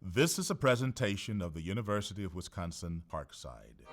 This is a presentation of the University of Wisconsin Parkside.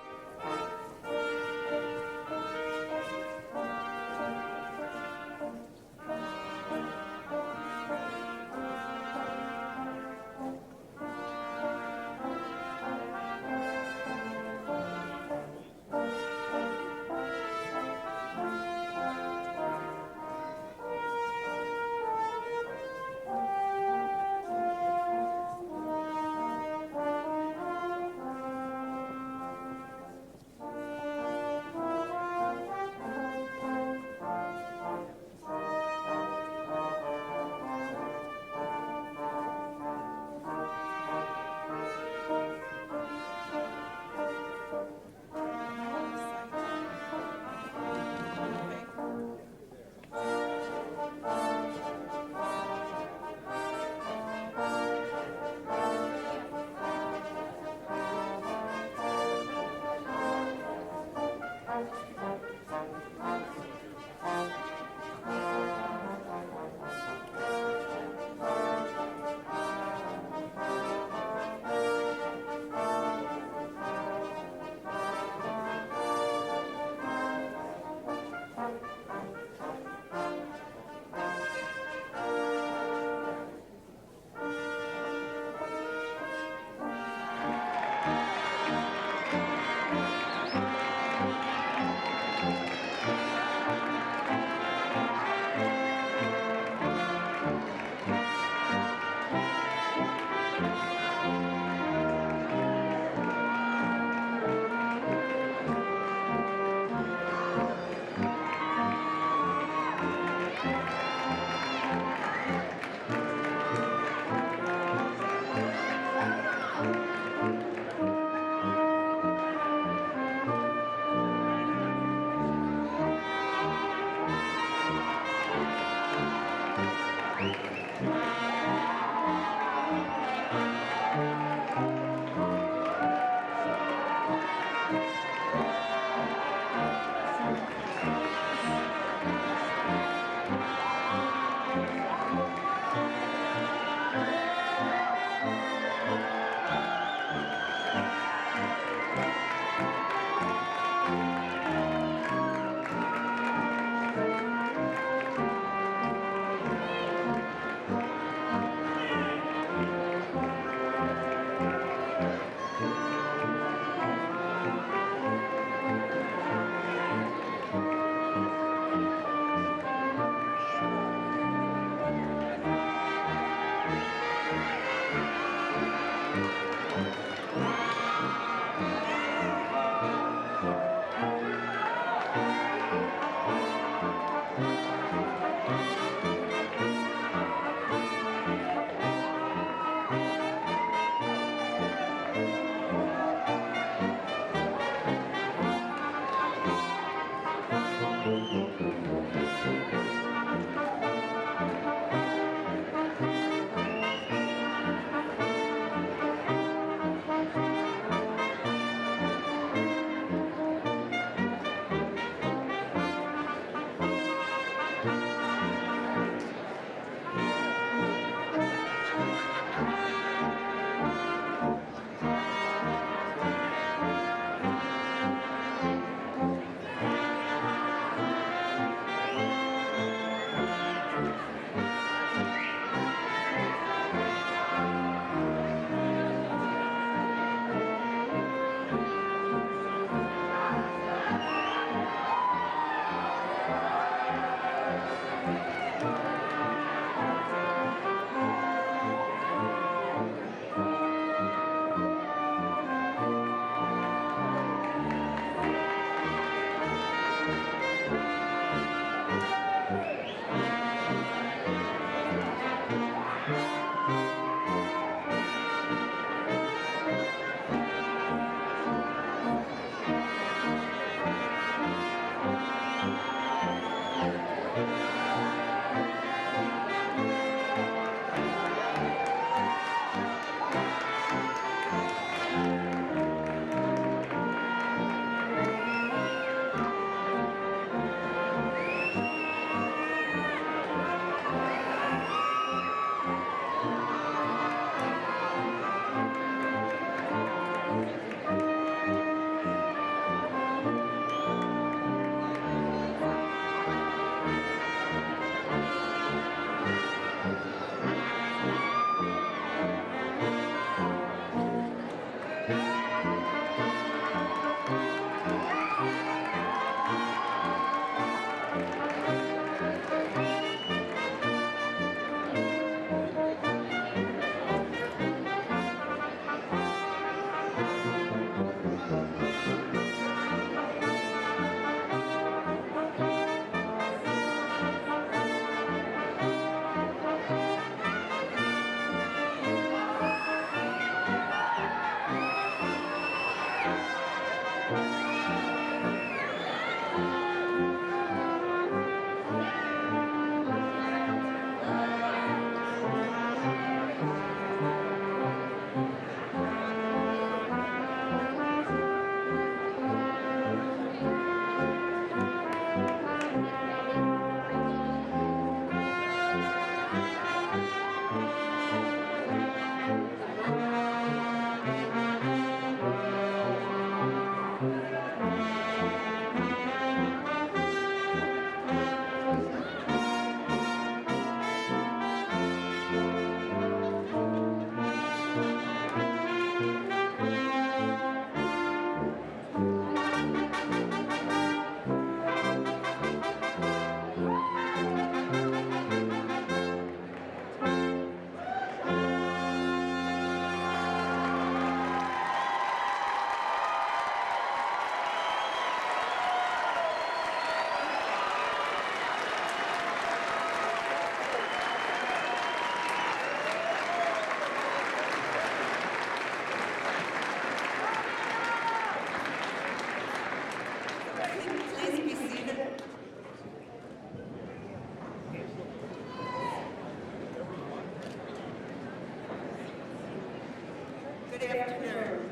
Good afternoon.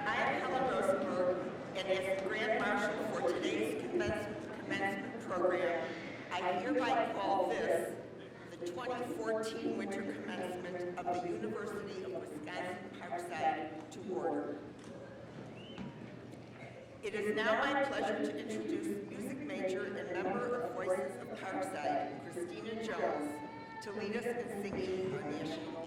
I am Helen Rosenberg, and as the Grand Marshal for today's commencement program, I hereby call this the 2014 Winter Commencement of the University of Wisconsin-Parkside to order. It is now my pleasure to introduce music major and member of Voices of Parkside, Christina Jones, to lead us in singing our national anthem.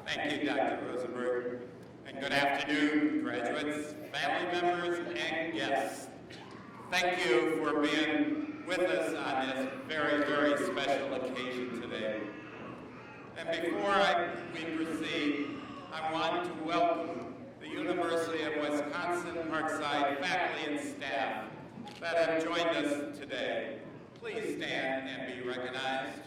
Thank you, Dr. Rosenberg, and good afternoon, graduates, family members, and guests. Thank you for being with us on this very, very special occasion today. And before we proceed, I want to welcome the University of Wisconsin-Parkside faculty and staff that have joined us today. Please stand and be recognized.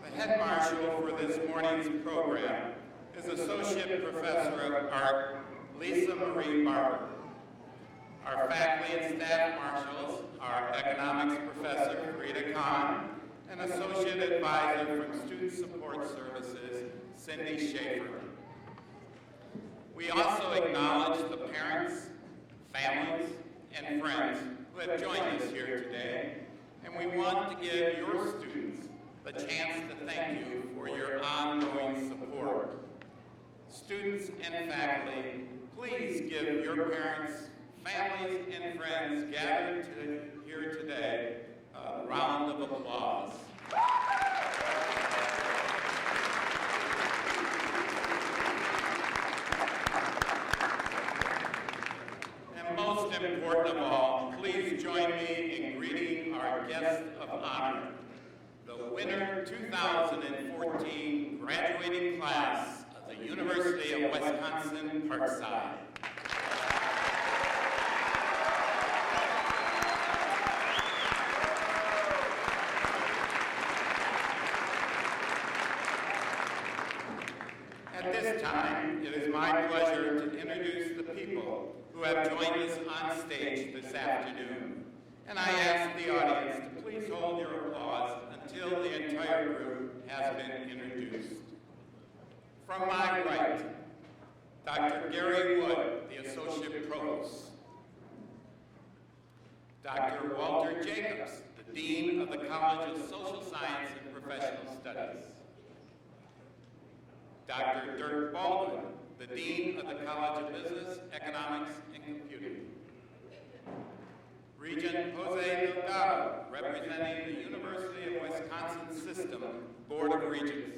The head marshal for this morning's program is Associate Professor of Art, Lisa Marie Barber. Our faculty and staff marshals are Economics Professor Rita Kahn and Associate Advisor from Student Support Services, Cindy Schaefer. We also acknowledge the parents, families, and friends who have joined us here today, and we want to give your students the chance to thank you for your ongoing support. Students and faculty, please give your parents, families, and friends gathered here today a round of applause. And most important of all, please join me in greeting our guest of honor, the winner 2014 graduating class of the University of Wisconsin-Parkside. At this time, it is my pleasure to introduce the people who have joined us on stage this afternoon. And I ask the audience to please hold your applause until the entire group has been introduced. From my right, Dr. Gary Wood, the Associate Provost. Dr. Walter Jacobs, the Dean of the College of Social Science and Professional Studies. Dr. Dirk Baldwin, the Dean of the College of Business, Economics, and Computing. Regent Jose Delgado, representing the University of Wisconsin System Board of Regents.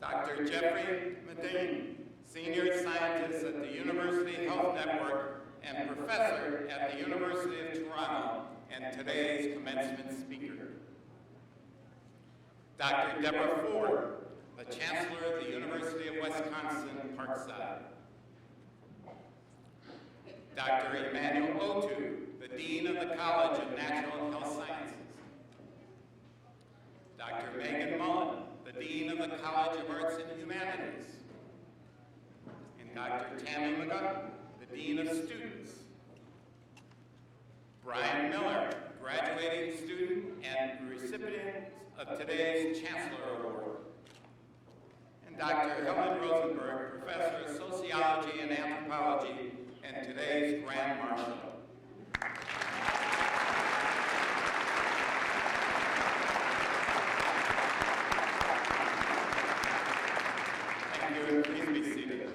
Dr. Jeffrey Medine, Senior Scientist at the University Health Network and Professor at the University of Toronto, and today's commencement speaker. Dr. Deborah Ford, the Chancellor of the University of Wisconsin, Parkside. Dr. Emmanuel Otu, the Dean of the College of Natural and Health Sciences. Dr. Megan Mullen, the Dean of the College of Arts and Humanities. And Dr. Tammy McGuffin, the Dean of Students. Brian Miller, graduating student and recipient of today's Chancellor Award. And Dr. Helen Rosenberg, Professor of Sociology and Anthropology, and today's Grand Marshal. Thank you, and please be seated.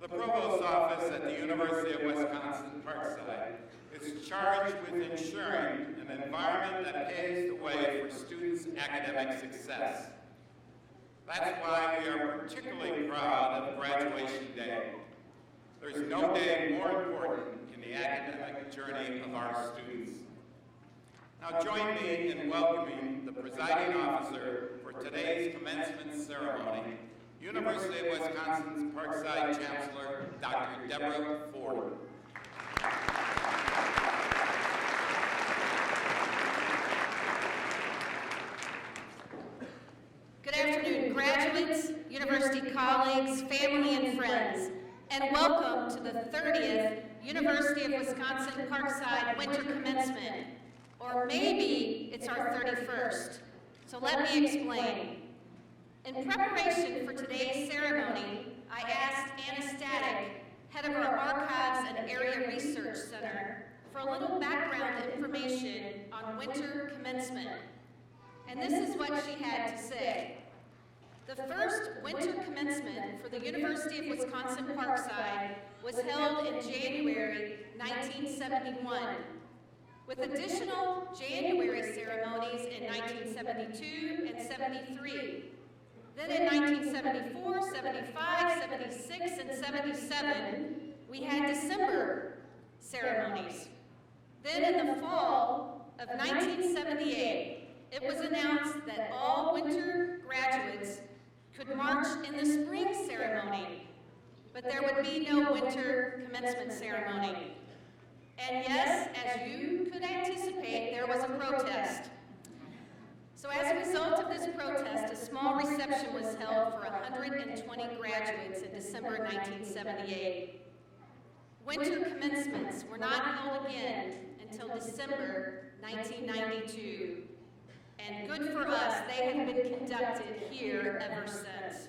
The Provost's Office at the University of Wisconsin, Parkside is charged with ensuring an environment that paves the way for students' academic success. That's why we are particularly proud of Graduation Day. There's no day more important in the academic journey of our students. Now join me in welcoming the presiding officer for today's commencement ceremony, University of Wisconsin's Parkside Chancellor, Dr. Deborah Ford. Good afternoon, graduates, university colleagues, family, and friends, and welcome to the 30th University of Wisconsin Parkside Winter Commencement, or maybe it's our 31st. So let me explain. In preparation for today's ceremony, I asked Anna Static, head of our Archives and Area Research Center, for a little background information on winter commencement. And this is what she had to say. The first winter commencement for the University of Wisconsin Parkside was held in January 1971, with additional January ceremonies in 1972 and 73. Then in 1974, 75, 76, and 77, we had December ceremonies. Then in the fall of 1978, it was announced that all winter graduates could march in the spring ceremony, but there would be no winter commencement ceremony. And yes, as you could anticipate, there was a protest. So as a result of this protest, a small reception was held for 120 graduates in December 1978. Winter commencements were not held again until December 1992. And good for us, they have been conducted here ever since.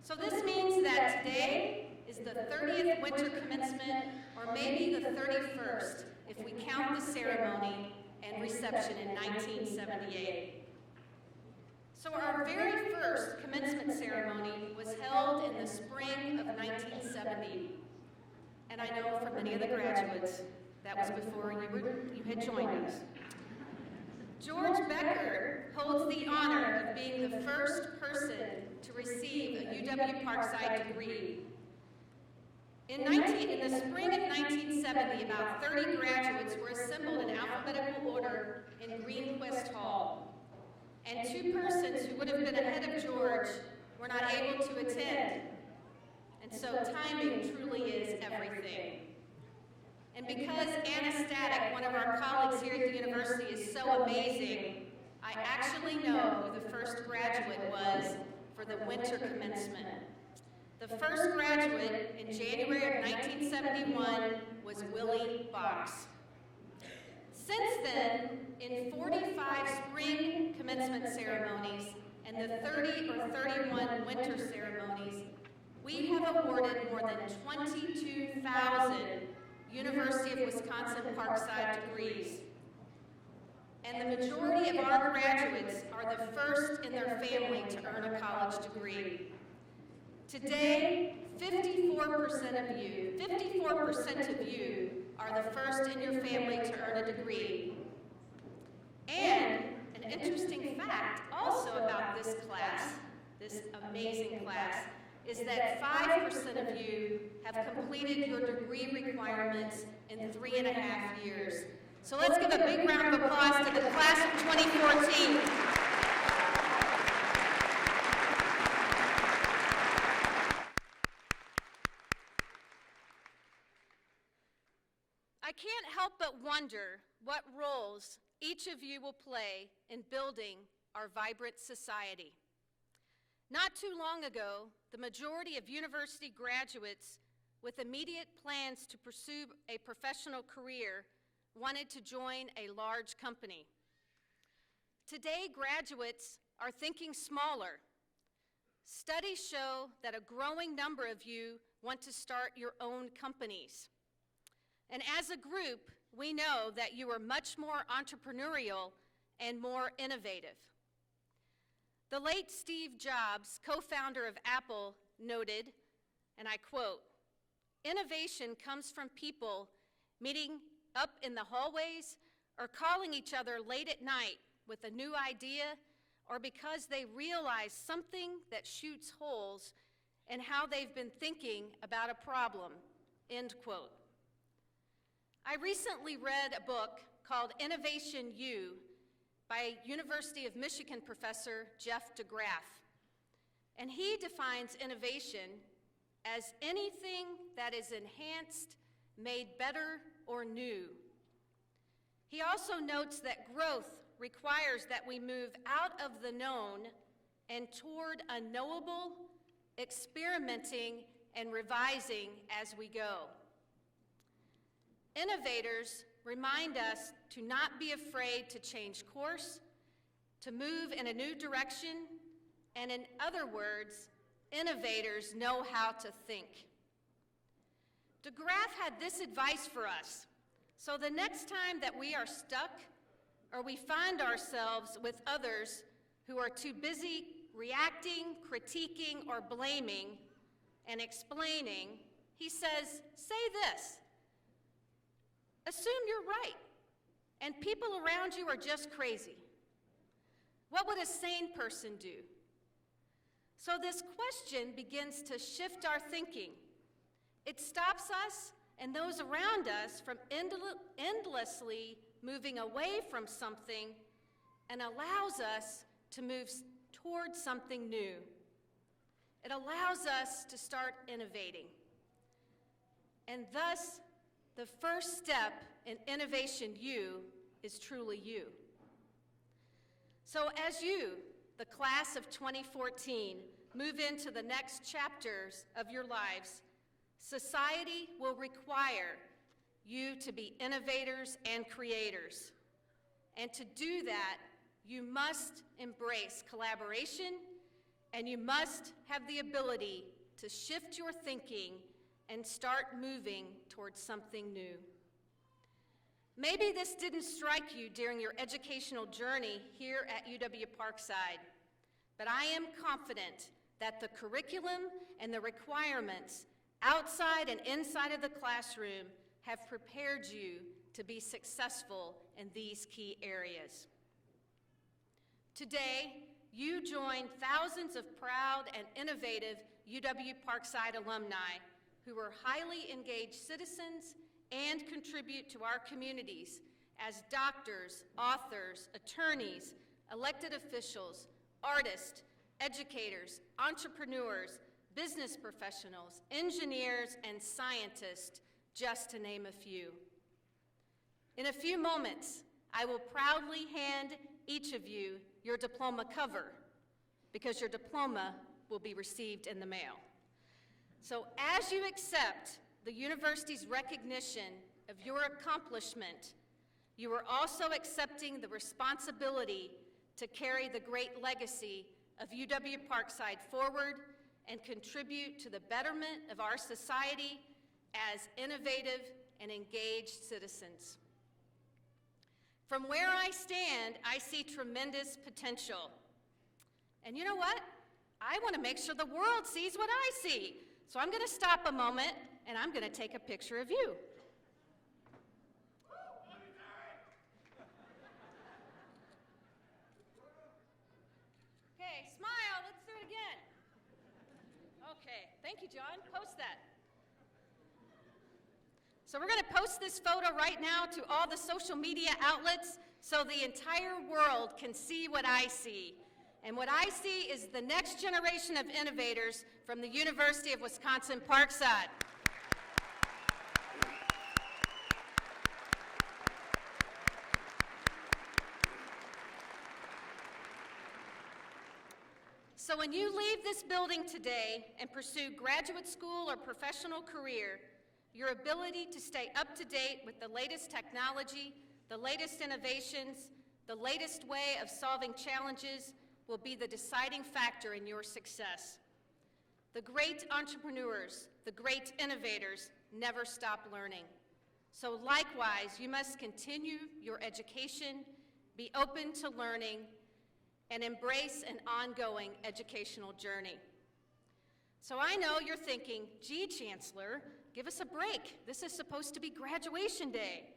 So this means that today is the 30th winter commencement, or maybe the 31st, if we count the ceremony and reception in 1978. So our very first commencement ceremony was held in the spring of 1970. And I know from many of the graduates, that was before you had joined us. George Becker holds the honor of being the first person to receive a UW Parkside degree. In the spring of 1970, about 30 graduates were assembled in alphabetical order in Greenquist Hall. And two persons who would have been ahead of George were not able to attend. And so timing truly is everything. And because Anna Static, one of our colleagues here at the university, is so amazing, I actually know who the first graduate was for the winter commencement. The first graduate in January of 1971 was Willie Box. Since then, in 45 spring commencement ceremonies and the 30 or 31 winter ceremonies, we have awarded more than 22,000 University of Wisconsin Parkside degrees. And the majority of our graduates are the first in their family to earn a college degree. Today, 54% of you are the first in your family to earn a degree. And an interesting fact also about this class, this amazing class, is that 5% of you have completed your degree requirements in 3.5 years. So let's give a big round of applause to the class of 2014. I can't help but wonder what roles each of you will play in building our vibrant society. Not too long ago, the majority of university graduates with immediate plans to pursue a professional career wanted to join a large company. Today, graduates are thinking smaller. Studies show that a growing number of you want to start your own companies. And as a group, we know that you are much more entrepreneurial and more innovative. The late Steve Jobs, co-founder of Apple, noted, and I quote, "Innovation comes from people meeting up in the hallways or calling each other late at night with a new idea or because they realize something that shoots holes in how they've been thinking about a problem," end quote. I recently read a book called Innovation U by University of Michigan professor Jeff DeGraff, and he defines innovation as anything that is enhanced, made better, or new. He also notes that growth requires that we move out of the known and toward unknowable, experimenting and revising as we go. Innovators remind us to not be afraid to change course, to move in a new direction, and in other words, innovators know how to think. DeGraff had this advice for us. So the next time that we are stuck or we find ourselves with others who are too busy reacting, critiquing, or blaming and explaining, he says, say this: assume you're right and people around you are just crazy. What would a sane person do? So this question begins to shift our thinking. It stops us and those around us from endlessly moving away from something and allows us to move towards something new. It allows us to start innovating. And thus, the first step in Innovation U is truly you. So as you, the class of 2014, move into the next chapters of your lives, society will require you to be innovators and creators. And to do that, you must embrace collaboration, and you must have the ability to shift your thinking and start moving towards something new. Maybe this didn't strike you during your educational journey here at UW-Parkside, but I am confident that the curriculum and the requirements outside and inside of the classroom have prepared you to be successful in these key areas. Today, you join thousands of proud and innovative UW-Parkside alumni who are highly engaged citizens and contribute to our communities as doctors, authors, attorneys, elected officials, artists, educators, entrepreneurs, business professionals, engineers, and scientists, just to name a few. In a few moments, I will proudly hand each of you your diploma cover, because your diploma will be received in the mail. So as you accept the university's recognition of your accomplishment, you are also accepting the responsibility to carry the great legacy of UW-Parkside forward and contribute to the betterment of our society as innovative and engaged citizens. From where I stand, I see tremendous potential. And you know what? I want to make sure the world sees what I see. So I'm going to stop a moment and I'm going to take a picture of you. Okay, smile. Let's do it again. Okay, thank you, John. Post that. So we're going to post this photo right now to all the social media outlets so the entire world can see what I see. And what I see is the next generation of innovators from the University of Wisconsin-Parkside. So when you leave this building today and pursue graduate school or professional career, your ability to stay up to date with the latest technology, the latest innovations, the latest way of solving challenges will be the deciding factor in your success. The great entrepreneurs, the great innovators never stop learning. So likewise, you must continue your education, be open to learning, and embrace an ongoing educational journey. So I know you're thinking, gee, Chancellor, give us a break. This is supposed to be graduation day.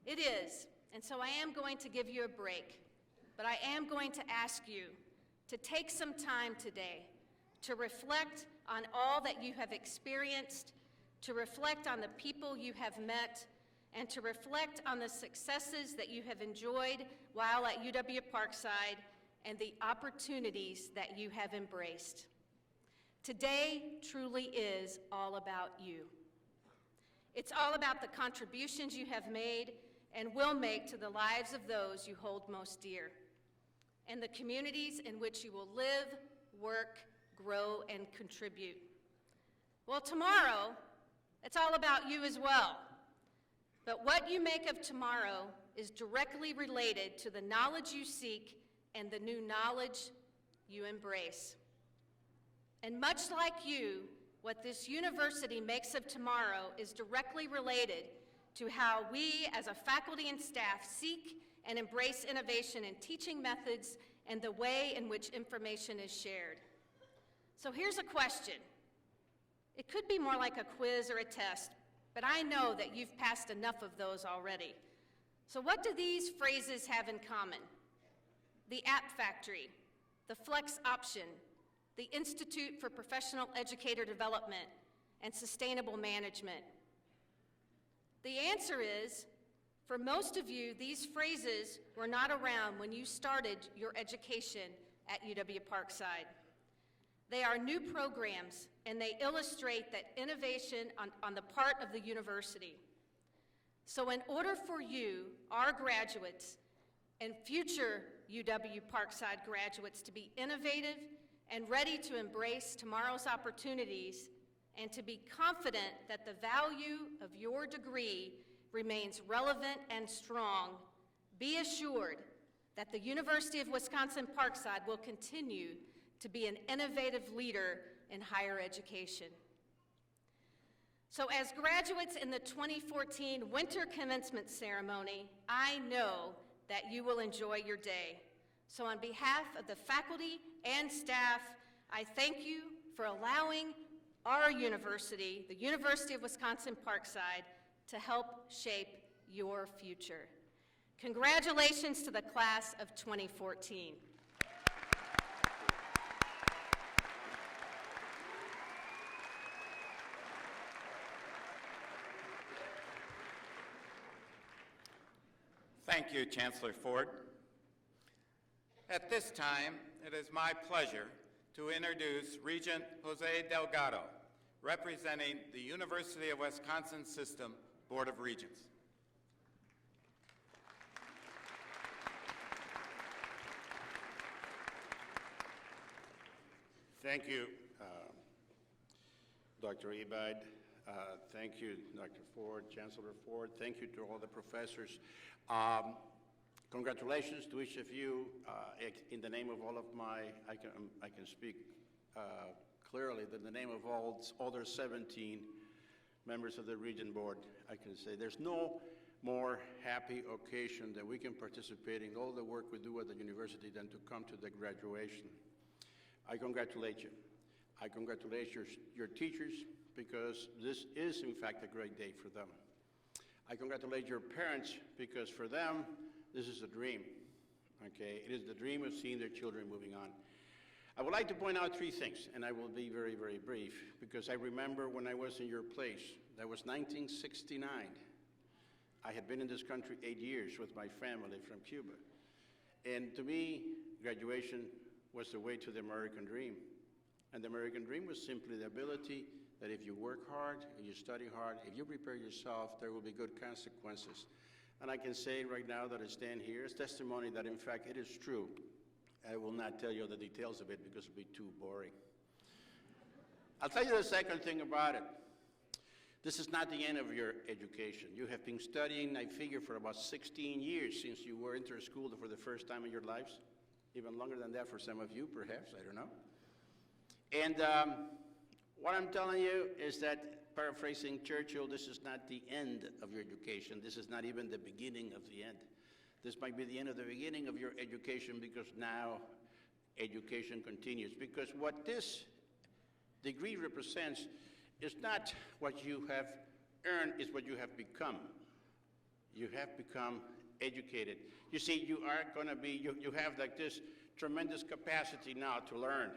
It is, and so I am going to give you a break. But I am going to ask you to take some time today to reflect on all that you have experienced, to reflect on the people you have met, and to reflect on the successes that you have enjoyed while at UW-Parkside and the opportunities that you have embraced. Today truly is all about you. It's all about the contributions you have made and will make to the lives of those you hold most dear, and the communities in which you will live, work, grow, and contribute. Well, tomorrow, it's all about you as well. But what you make of tomorrow is directly related to the knowledge you seek and the new knowledge you embrace. And much like you, what this university makes of tomorrow is directly related to how we as a faculty and staff seek and embrace innovation in teaching methods and the way in which information is shared. So here's a question. It could be more like a quiz or a test, but I know that you've passed enough of those already. So what do these phrases have in common? The App Factory, the Flex Option, the Institute for Professional Educator Development, and Sustainable Management. The answer is, for most of you, these phrases were not around when you started your education at UW-Parkside. They are new programs, and they illustrate that innovation on the part of the university. So in order for you, our graduates, and future UW-Parkside graduates to be innovative and ready to embrace tomorrow's opportunities, and to be confident that the value of your degree remains relevant and strong, be assured that the University of Wisconsin-Parkside will continue to be an innovative leader in higher education. So as graduates in the 2014 Winter Commencement Ceremony, I know that you will enjoy your day. So on behalf of the faculty and staff, I thank you for allowing our university, the University of Wisconsin-Parkside, to help shape your future. Congratulations to the class of 2014. Thank you, Chancellor Ford. At this time, it is my pleasure to introduce Regent Jose Delgado, representing the University of Wisconsin System Board of Regents. Thank you, Dr. Ebide. Thank you, Dr. Ford, Chancellor Ford. Thank you to all the professors. Congratulations to each of you. In the name of all of I can speak clearly that in the name of all other 17 members of the Regent Board, I can say there's no more happy occasion that we can participate in all the work we do at the university than to come to the graduation. I congratulate you. I congratulate your teachers, because this is, in fact, a great day for them. I congratulate your parents, because for them, this is a dream, okay? It is the dream of seeing their children moving on. I would like to point out 3 things, and I will be very, very brief, because I remember when I was in your place. That was 1969. I had been in this country 8 years with my family from Cuba. And to me, graduation was the way to the American dream. And the American dream was simply the ability that if you work hard and you study hard, if you prepare yourself, there will be good consequences. And I can say right now that I stand here as testimony that, in fact, it is true. I will not tell you the details of it because it would be too boring. I'll tell you the second thing about it. This is not the end of your education. You have been studying, I figure, for about 16 years since you were entering school for the first time in your lives. Even longer than that for some of you, perhaps, I don't know. And what I'm telling you is that, paraphrasing Churchill, this is not the end of your education. This is not even the beginning of the end. This might be the end of the beginning of your education, because now education continues. Because what this degree represents is not what you have earned, it's what you have become. You have become educated. You see, you are going to be, you have like this tremendous capacity now to learn.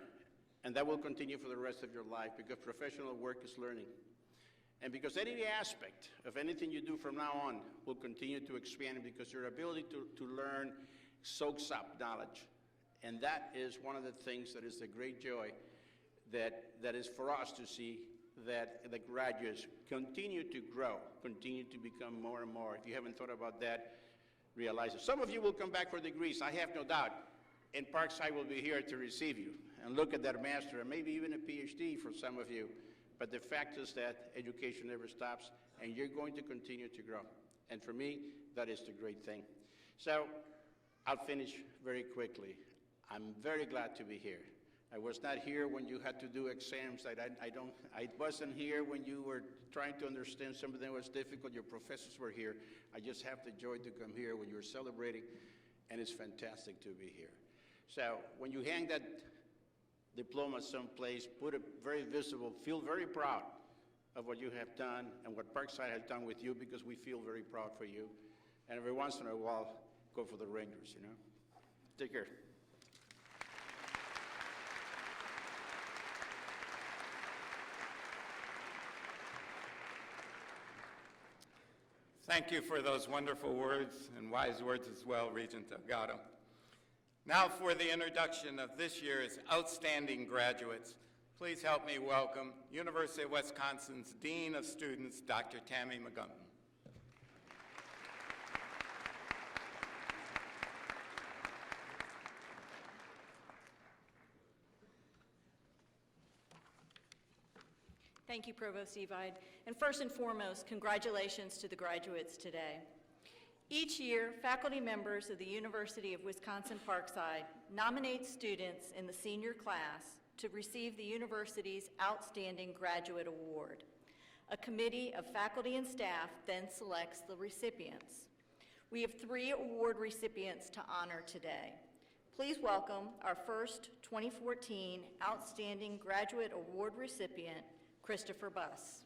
And that will continue for the rest of your life, because professional work is learning. And because any aspect of anything you do from now on will continue to expand, because your ability to learn soaks up knowledge. And that is one of the things that is the great joy that is for us to see, that the graduates continue to grow, continue to become more and more. If you haven't thought about that, realize it. Some of you will come back for degrees, I have no doubt. And Parkside will be here to receive you and look at that master, and maybe even a PhD for some of you. But the fact is that education never stops, and you're going to continue to grow. And for me, that is the great thing. So I'll finish very quickly. I'm very glad to be here. I was not here when you had to do exams. I wasn't here when you were trying to understand something that was difficult. Your professors were here. I just have the joy to come here when you're celebrating, and it's fantastic to be here. So when you hang that diploma someplace, put it very visible, feel very proud of what you have done and what Parkside has done with you, because we feel very proud for you. And every once in a while, go for the Rangers, you know? Take care. Thank you for those wonderful words, and wise words as well, Regent Delgado. Now for the introduction of this year's outstanding graduates, please help me welcome University of Wisconsin's Dean of Students, Dr. Tammy McGunton. Thank you, Provost Evide. And first and foremost, congratulations to the graduates today. Each year, faculty members of the University of Wisconsin-Parkside nominate students in the senior class to receive the university's Outstanding Graduate Award. A committee of faculty and staff then selects the recipients. We have 3 award recipients to honor today. Please welcome our first 2014 Outstanding Graduate Award recipient, Christopher Buss.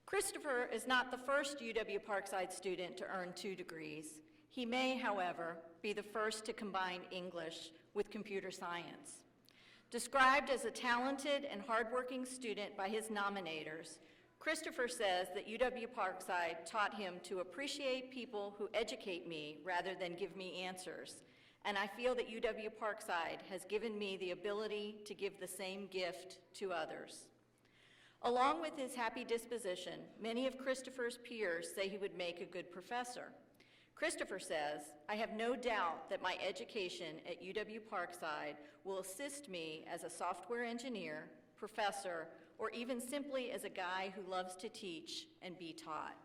Christopher is not the first UW-Parkside student to earn 2 degrees. He may, however, be the first to combine English with computer science. Described as a talented and hardworking student by his nominators, Christopher says that UW-Parkside taught him to appreciate people who educate me rather than give me answers, and I feel that UW-Parkside has given me the ability to give the same gift to others. Along with his happy disposition, many of Christopher's peers say he would make a good professor. Christopher says, "I have no doubt that my education at UW Parkside will assist me as a software engineer, professor, or even simply as a guy who loves to teach and be taught."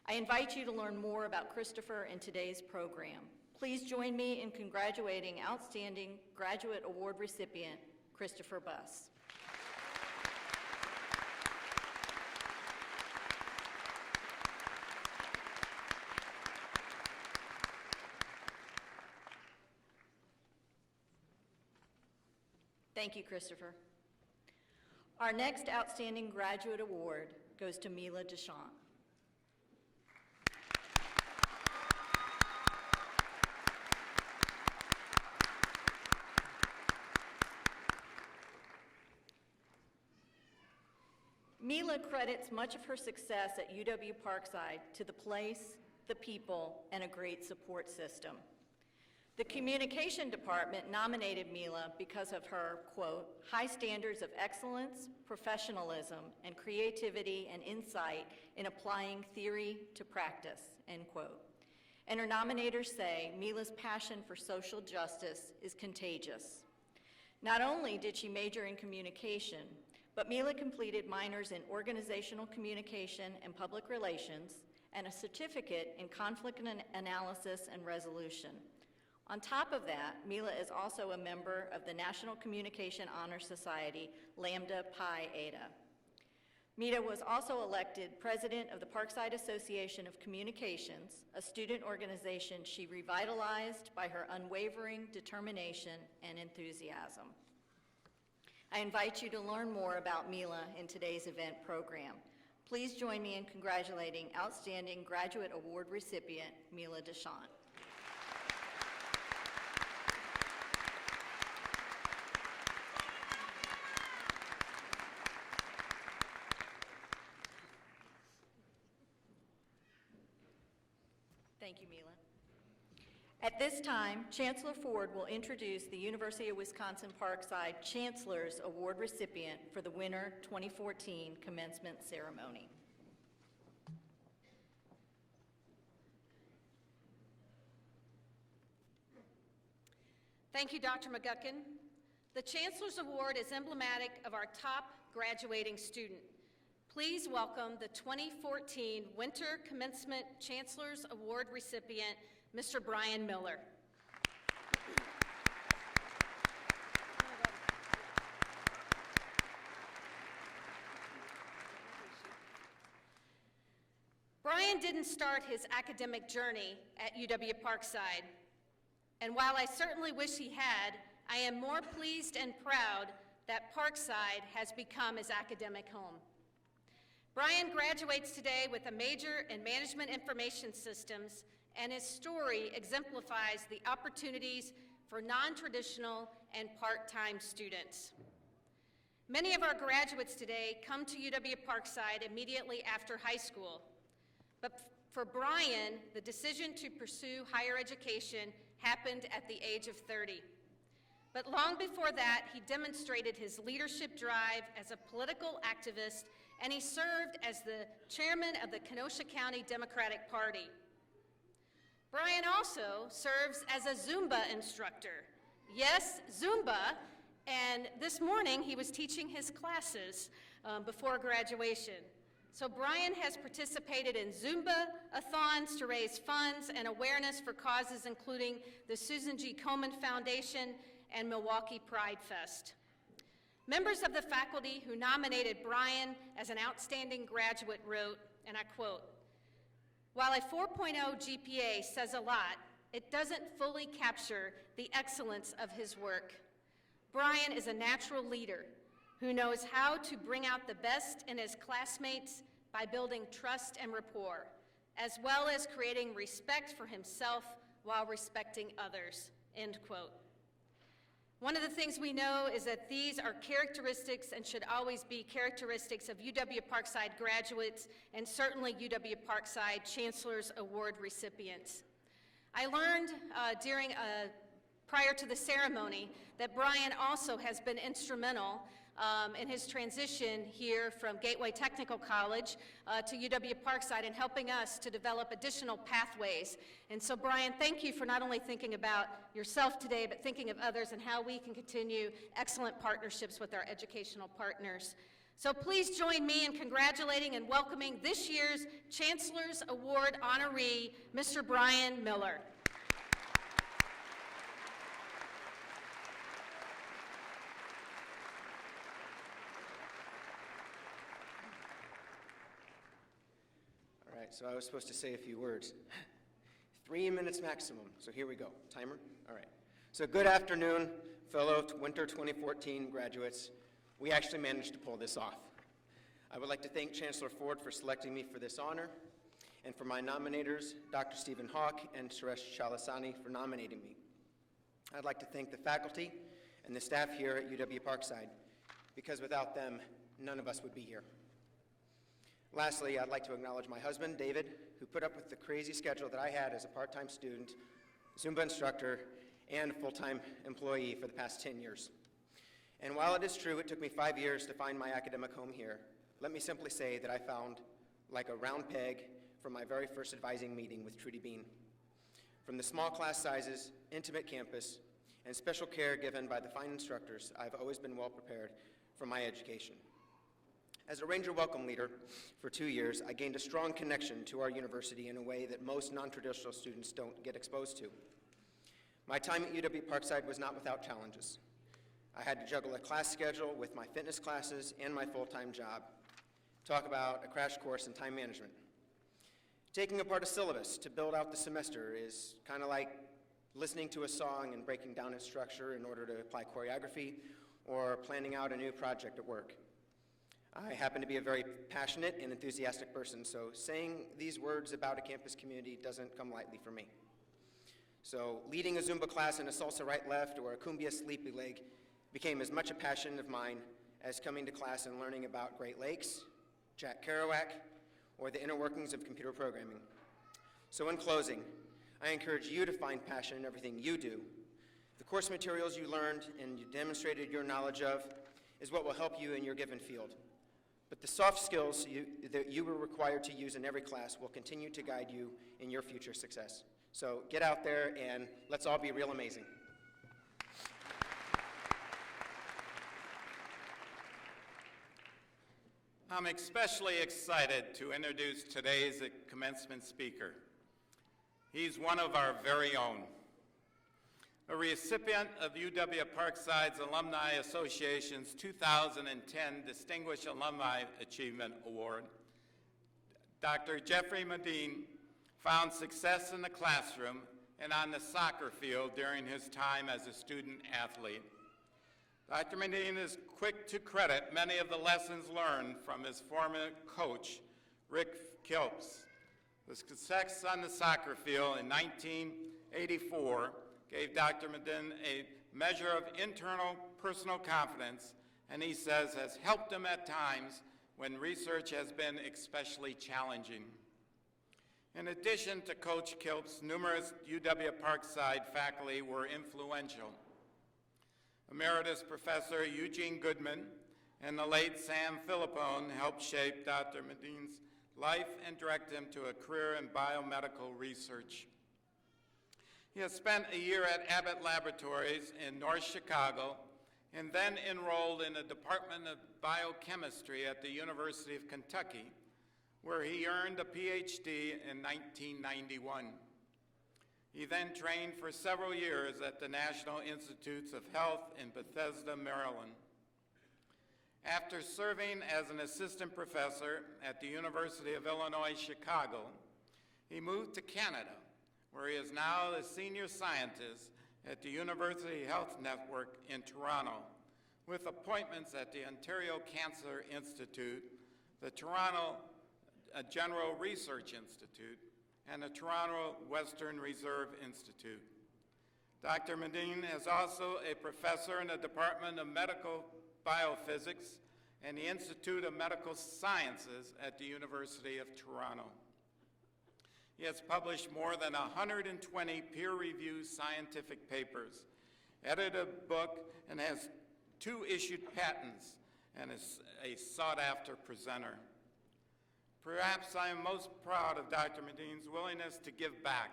I invite you to learn more about Christopher in today's program. Please join me in congratulating Outstanding Graduate Award recipient, Christopher Buss. Thank you, Christopher. Our next Outstanding Graduate Award goes to Mila Deschamps. Mila credits much of her success at UW Parkside to the place, the people, and a great support system. The communication department nominated Mila because of her, quote, "high standards of excellence, professionalism, and creativity and insight in applying theory to practice," end quote. And her nominators say Mila's passion for social justice is contagious. Not only did she major in communication, but Mila completed minors in organizational communication and public relations and a certificate in conflict analysis and resolution. On top of that, Mila is also a member of the National Communication Honor Society, Lambda Pi Eta. Mila was also elected president of the Parkside Association of Communications, a student organization she revitalized by her unwavering determination and enthusiasm. I invite you to learn more about Mila in today's event program. Please join me in congratulating Outstanding Graduate Award recipient, Mila Deschamps. Thank you, Mila. At this time, Chancellor Ford will introduce the University of Wisconsin-Parkside Chancellor's Award recipient for the Winter 2014 Commencement Ceremony. Thank you, Dr. McGuckin. The Chancellor's Award is emblematic of our top graduating student. Please welcome the 2014 Winter Commencement Chancellor's Award recipient, Mr. Brian Miller. Brian didn't start his academic journey at UW Parkside, and while I certainly wish he had, I am more pleased and proud that Parkside has become his academic home. Brian graduates today with a major in Management Information Systems, and his story exemplifies the opportunities for non-traditional and part-time students. Many of our graduates today come to UW Parkside immediately after high school, but for Brian, the decision to pursue higher education happened at the age of 30. But long before that, he demonstrated his leadership drive as a political activist, and he served as the chairman of the Kenosha County Democratic Party. Brian also serves as a Zumba instructor. Yes, Zumba, and this morning he was teaching his classes before graduation. So Brian has participated in Zumba-a-thons to raise funds and awareness for causes including the Susan G. Komen Foundation and Milwaukee Pride Fest. Members of the faculty who nominated Brian as an outstanding graduate wrote, and I quote, "While a 4.0 GPA says a lot, it doesn't fully capture the excellence of his work. Brian is a natural leader who knows how to bring out the best in his classmates by building trust and rapport, as well as creating respect for himself while respecting others," end quote. One of the things we know is that these are characteristics and should always be characteristics of UW Parkside graduates and certainly UW Parkside Chancellor's Award recipients. I learned prior to the ceremony that Brian also has been instrumental in his transition here from Gateway Technical College to UW Parkside and helping us to develop additional pathways. And so, Brian, thank you for not only thinking about yourself today, but thinking of others and how we can continue excellent partnerships with our educational partners. So please join me in congratulating and welcoming this year's Chancellor's Award honoree, Mr. Brian Miller. All right, so I was supposed to say a few words. 3 minutes maximum, so here we go. Timer? All right. So good afternoon, fellow Winter 2014 graduates. We actually managed to pull this off. I would like to thank Chancellor Ford for selecting me for this honor, and for my nominators, Dr. Stephen Hawk and Suresh Chalasani, for nominating me. I'd like to thank the faculty and the staff here at UW Parkside, because without them, none of us would be here. Lastly, I'd like to acknowledge my husband, David, who put up with the crazy schedule that I had as a part-time student, Zumba instructor, and full-time employee for the past 10 years. And while it is true it took me 5 years to find my academic home here, let me simply say that I found like a round peg from my very first advising meeting with Trudy Bean. From the small class sizes, intimate campus, and special care given by the fine instructors, I've always been well prepared for my education. As a Ranger Welcome Leader for 2 years, I gained a strong connection to our university in a way that most non-traditional students don't get exposed to. My time at UW Parkside was not without challenges. I had to juggle a class schedule with my fitness classes and my full-time job. Talk about a crash course in time management. Taking apart a syllabus to build out the semester is kind of like listening to a song and breaking down its structure in order to apply choreography or planning out a new project at work. I happen to be a very passionate and enthusiastic person, so saying these words about a campus community doesn't come lightly for me. So leading a Zumba class in a salsa right-left or a cumbia sleepy leg became as much a passion of mine as coming to class and learning about Great Lakes, Jack Kerouac, or the inner workings of computer programming. So in closing, I encourage you to find passion in everything you do. The course materials you learned and you demonstrated your knowledge of is what will help you in your given field. But the soft skills that you were required to use in every class will continue to guide you in your future success. So get out there and let's all be real amazing. I'm especially excited to introduce today's commencement speaker. He's one of our very own. A recipient of UW Parkside's Alumni Association's 2010 Distinguished Alumni Achievement Award, Dr. Jeffrey Medine found success in the classroom and on the soccer field during his time as a student athlete. Dr. Medine is quick to credit many of the lessons learned from his former coach, Rick Kilps. The success on the soccer field in 1984 gave Dr. Medine a measure of internal personal confidence, and he says has helped him at times when research has been especially challenging. In addition to Coach Kilps, numerous UW Parkside faculty were influential. Emeritus Professor Eugene Goodman and the late Sam Philippone helped shape Dr. Medine's life and direct him to a career in biomedical research. He has spent a year at Abbott Laboratories in North Chicago and then enrolled in the Department of Biochemistry at the University of Kentucky, where he earned a PhD in 1991. He then trained for several years at the National Institutes of Health in Bethesda, Maryland. After serving as an assistant professor at the University of Illinois, Chicago, he moved to Canada, where he is now a senior scientist at the University Health Network in Toronto, with appointments at the Ontario Cancer Institute, the Toronto General Research Institute, and the Toronto Western Reserve Institute. Dr. Medine is also a professor in the Department of Medical Biophysics and the Institute of Medical Sciences at the University of Toronto. He has published more than 120 peer-reviewed scientific papers, edited a book, and has 2 issued patents and is a sought-after presenter. Perhaps I am most proud of Dr. Medin's willingness to give back.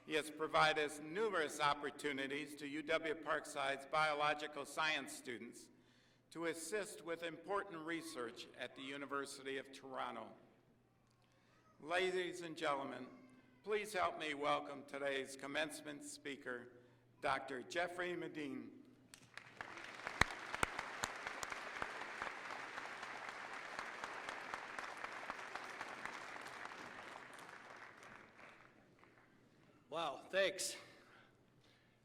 He has provided us numerous opportunities to UW-Parkside's biological science students to assist with important research at the University of Toronto. Ladies and gentlemen, please help me welcome today's commencement speaker, Dr. Jeffrey Medin. Wow, thanks.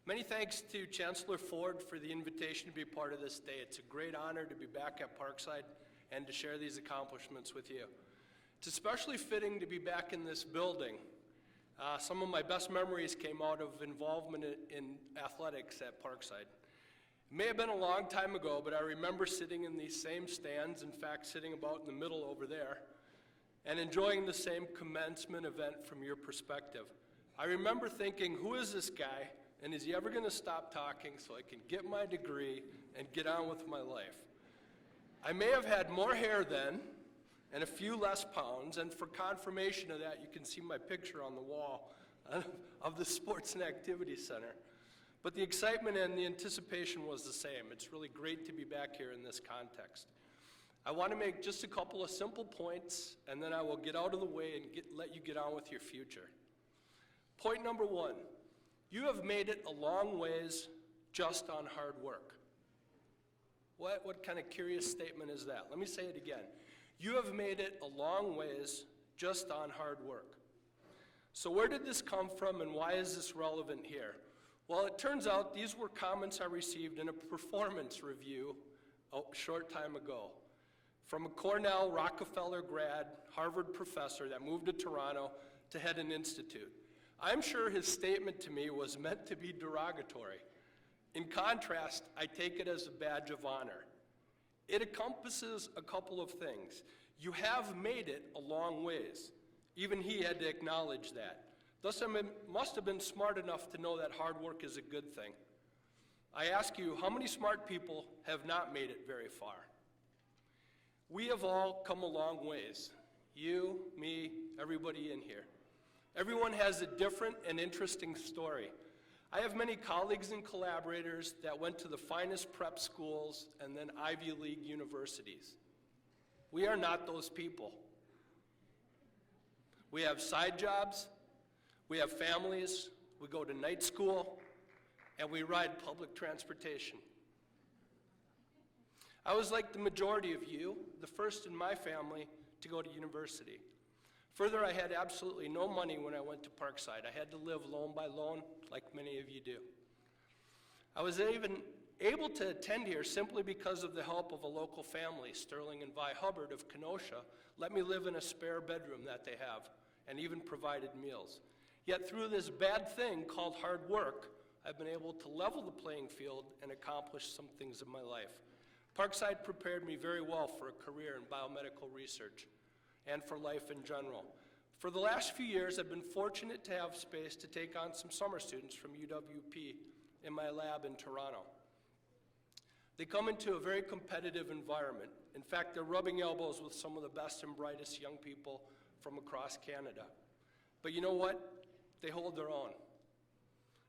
Many thanks to Chancellor Ford for the invitation to be part of this day. It's a great honor to be back at Parkside and to share these accomplishments with you. It's especially fitting to be back in this building. Some of my best memories came out of involvement in athletics at Parkside. It may have been a long time ago, but I remember sitting in these same stands, in fact, sitting about in the middle over there, and enjoying the same commencement event from your perspective. I remember thinking, who is this guy, and is he ever going to stop talking so I can get my degree and get on with my life? I may have had more hair then, and a few less pounds, and for confirmation of that, you can see my picture on the wall of the Sports and Activity Center. But the excitement and the anticipation was the same. It's really great to be back here in this context. I want to make just a couple of simple points, and then I will get out of the way and let you get on with your future. Point number one, you have made it a long ways just on hard work. What kind of curious statement is that? Let me say it again. You have made it a long ways just on hard work. So where did this come from and why is this relevant here? Well, it turns out these were comments I received in a performance review a short time ago from a Cornell, Rockefeller grad, Harvard professor that moved to Toronto to head an institute. I'm sure his statement to me was meant to be derogatory. In contrast, I take it as a badge of honor. It encompasses a couple of things. You have made it a long ways. Even he had to acknowledge that. Thus, I must have been smart enough to know that hard work is a good thing. I ask you, how many smart people have not made it very far? We have all come a long ways. You, me, everybody in here. Everyone has a different and interesting story. I have many colleagues and collaborators that went to the finest prep schools and then Ivy League universities. We are not those people. We have side jobs, we have families, we go to night school, and we ride public transportation. I was like the majority of you, the first in my family to go to university. Further, I had absolutely no money when I went to Parkside. I had to live loan by loan, like many of you do. I was even able to attend here simply because of the help of a local family, Sterling and Vi Hubbard of Kenosha, let me live in a spare bedroom that they have, and even provided meals. Yet through this bad thing called hard work, I've been able to level the playing field and accomplish some things in my life. Parkside prepared me very well for a career in biomedical research and for life in general. For the last few years, I've been fortunate to have space to take on some summer students from UWP in my lab in Toronto. They come into a very competitive environment. In fact, they're rubbing elbows with some of the best and brightest young people from across Canada. But you know what? They hold their own.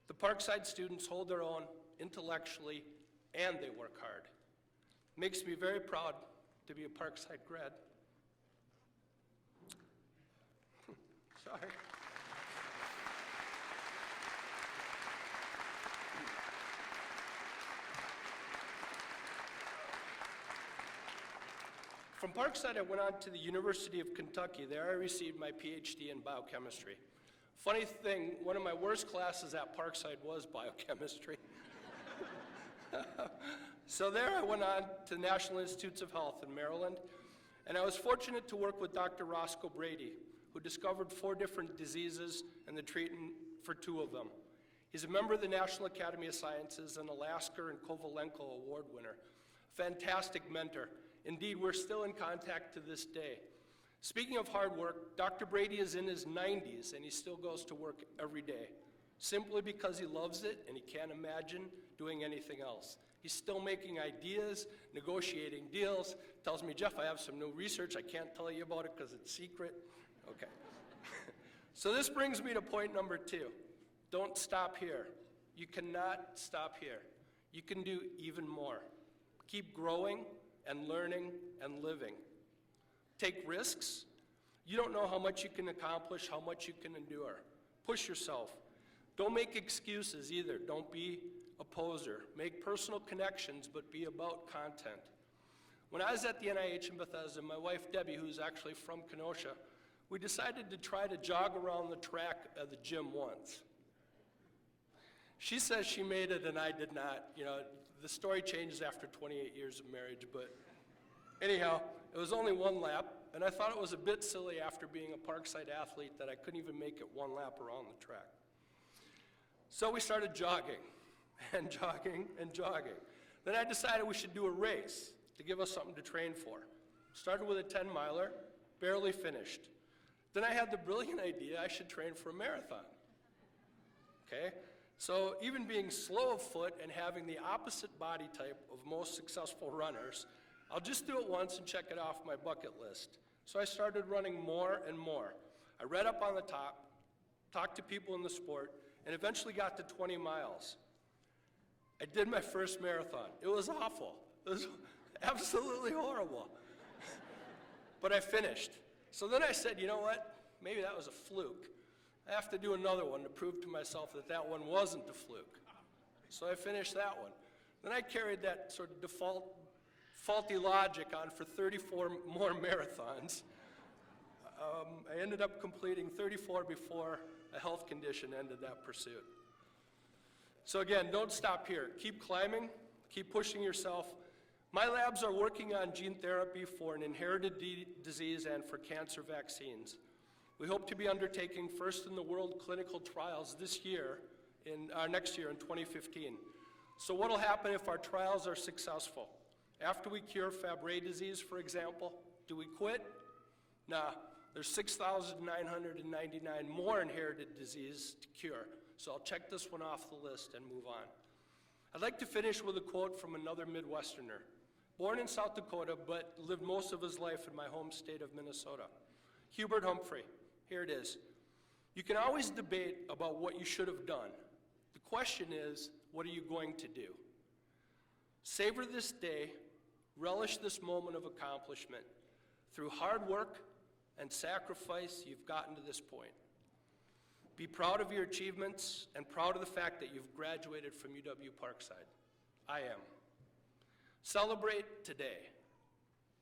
The Parkside students hold their own intellectually, and they work hard. Makes me very proud to be a Parkside grad. Sorry. From Parkside, I went on to the University of Kentucky. There I received my PhD in biochemistry. Funny thing, one of my worst classes at Parkside was biochemistry. So there I went on to the National Institutes of Health in Maryland, and I was fortunate to work with Dr. Roscoe Brady, who discovered 4 different diseases and the treatment for 2 of them. He's a member of the National Academy of Sciences and a Lasker and Kovalenko Award winner. Fantastic mentor. Indeed, we're still in contact to this day. Speaking of hard work, Dr. Brady is in his 90s and he still goes to work every day, simply because he loves it and he can't imagine doing anything else. He's still making ideas, negotiating deals, tells me, Jeff, I have some new research, I can't tell you about it because it's secret. Okay. So this brings me to point number 2. Don't stop here. You cannot stop here. You can do even more. Keep growing and learning and living. Take risks. You don't know how much you can accomplish, how much you can endure. Push yourself. Don't make excuses either. Don't be a poser. Make personal connections, but be about content. When I was at the NIH in Bethesda, my wife Debbie, who's actually from Kenosha, we decided to try to jog around the track of the gym once. She says she made it and I did not. You know, the story changes after 28 years of marriage, but anyhow, it was only one lap, and I thought it was a bit silly after being a Parkside athlete that I couldn't even make it one lap around the track. So we started jogging, and jogging, and jogging. Then I decided we should do a race to give us something to train for. Started with a 10-miler, barely finished. Then I had the brilliant idea I should train for a marathon. Okay? So even being slow of foot and having the opposite body type of most successful runners, I'll just do it once and check it off my bucket list. So I started running more and more. I read up on the top, talked to people in the sport, and eventually got to 20 miles. I did my first marathon. It was awful. It was absolutely horrible. But I finished. So then I said, you know what? Maybe that was a fluke. I have to do another one to prove to myself that that one wasn't a fluke. So I finished that one. Then I carried that sort of faulty logic on for 34 more marathons. I ended up completing 34 before a health condition ended that pursuit. So again, don't stop here. Keep climbing, keep pushing yourself. My labs are working on gene therapy for an inherited disease and for cancer vaccines. We hope to be undertaking first-in-the-world clinical trials this year, next year in 2015. So what will happen if our trials are successful? After we cure Fabry disease, for example, do we quit? Nah, there's 6,999 more inherited disease to cure. So I'll check this one off the list and move on. I'd like to finish with a quote from another Midwesterner. Born in South Dakota, but lived most of his life in my home state of Minnesota. Hubert Humphrey. Here it is. You can always debate about what you should have done. The question is, what are you going to do? Savor this day, relish this moment of accomplishment. Through hard work and sacrifice, you've gotten to this point. Be proud of your achievements and proud of the fact that you've graduated from UW-Parkside. I am. Celebrate today.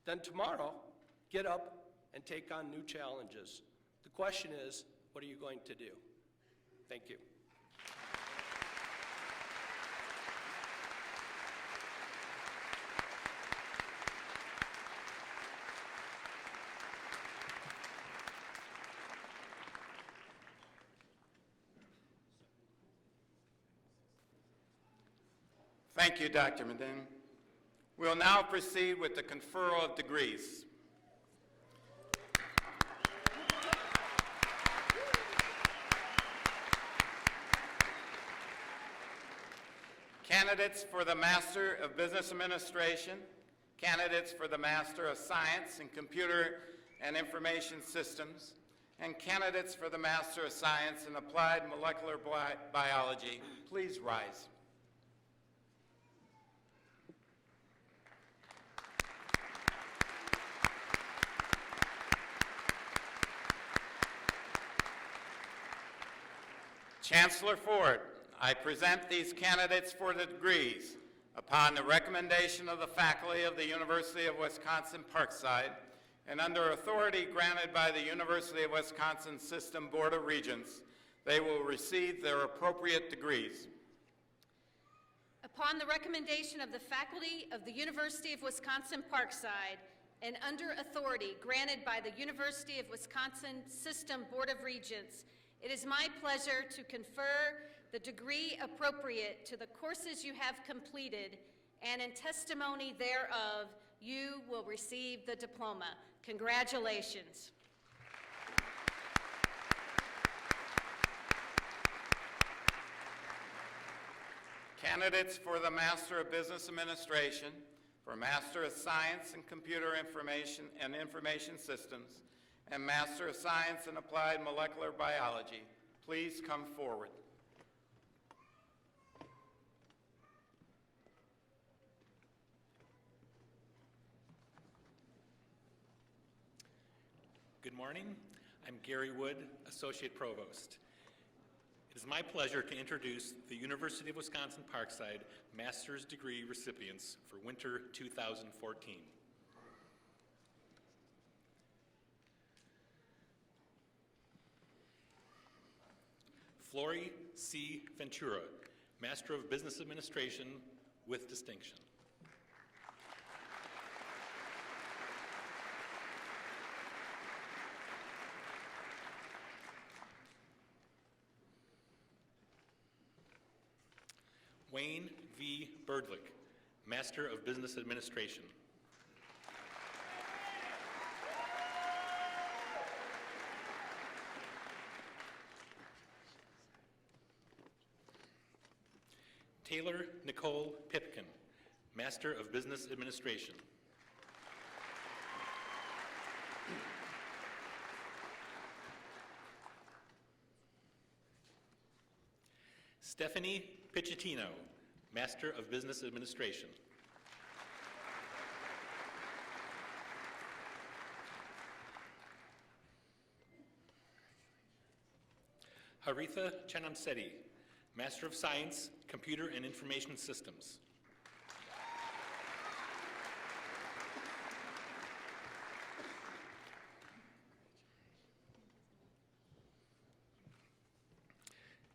Then tomorrow, get up and take on new challenges. The question is, what are you going to do? Thank you. Thank you, Dr. Medin. We'll now proceed with the conferral of degrees. Candidates for the Master of Business Administration, candidates for the Master of Science in Computer and Information Systems, and candidates for the Master of Science in Applied Molecular Biology, please rise. Chancellor Ford, I present these candidates for the degrees upon the recommendation of the faculty of the University of Wisconsin-Parkside and under authority granted by the University of Wisconsin System Board of Regents. They will receive their appropriate degrees. Upon the recommendation of the faculty of the University of Wisconsin-Parkside and under authority granted by the University of Wisconsin System Board of Regents, it is my pleasure to confer the degree appropriate to the courses you have completed, and in testimony thereof, you will receive the diploma. Congratulations. Candidates for the Master of Business Administration, for Master of Science in Computer Information and Information Systems, and Master of Science in Applied Molecular Biology, please come forward. Good morning. I'm Gary Wood, Associate Provost. It is my pleasure to introduce the University of Wisconsin-Parkside Master's Degree recipients for winter 2014. Flory C. Ventura, Master of Business Administration with distinction. Wayne V. Birdlick, Master of Business Administration. Taylor Nicole Pipkin, Master of Business Administration. Stephanie Pichettino, Master of Business Administration. Haritha Chanamsetti, Master of Science, Computer and Information Systems.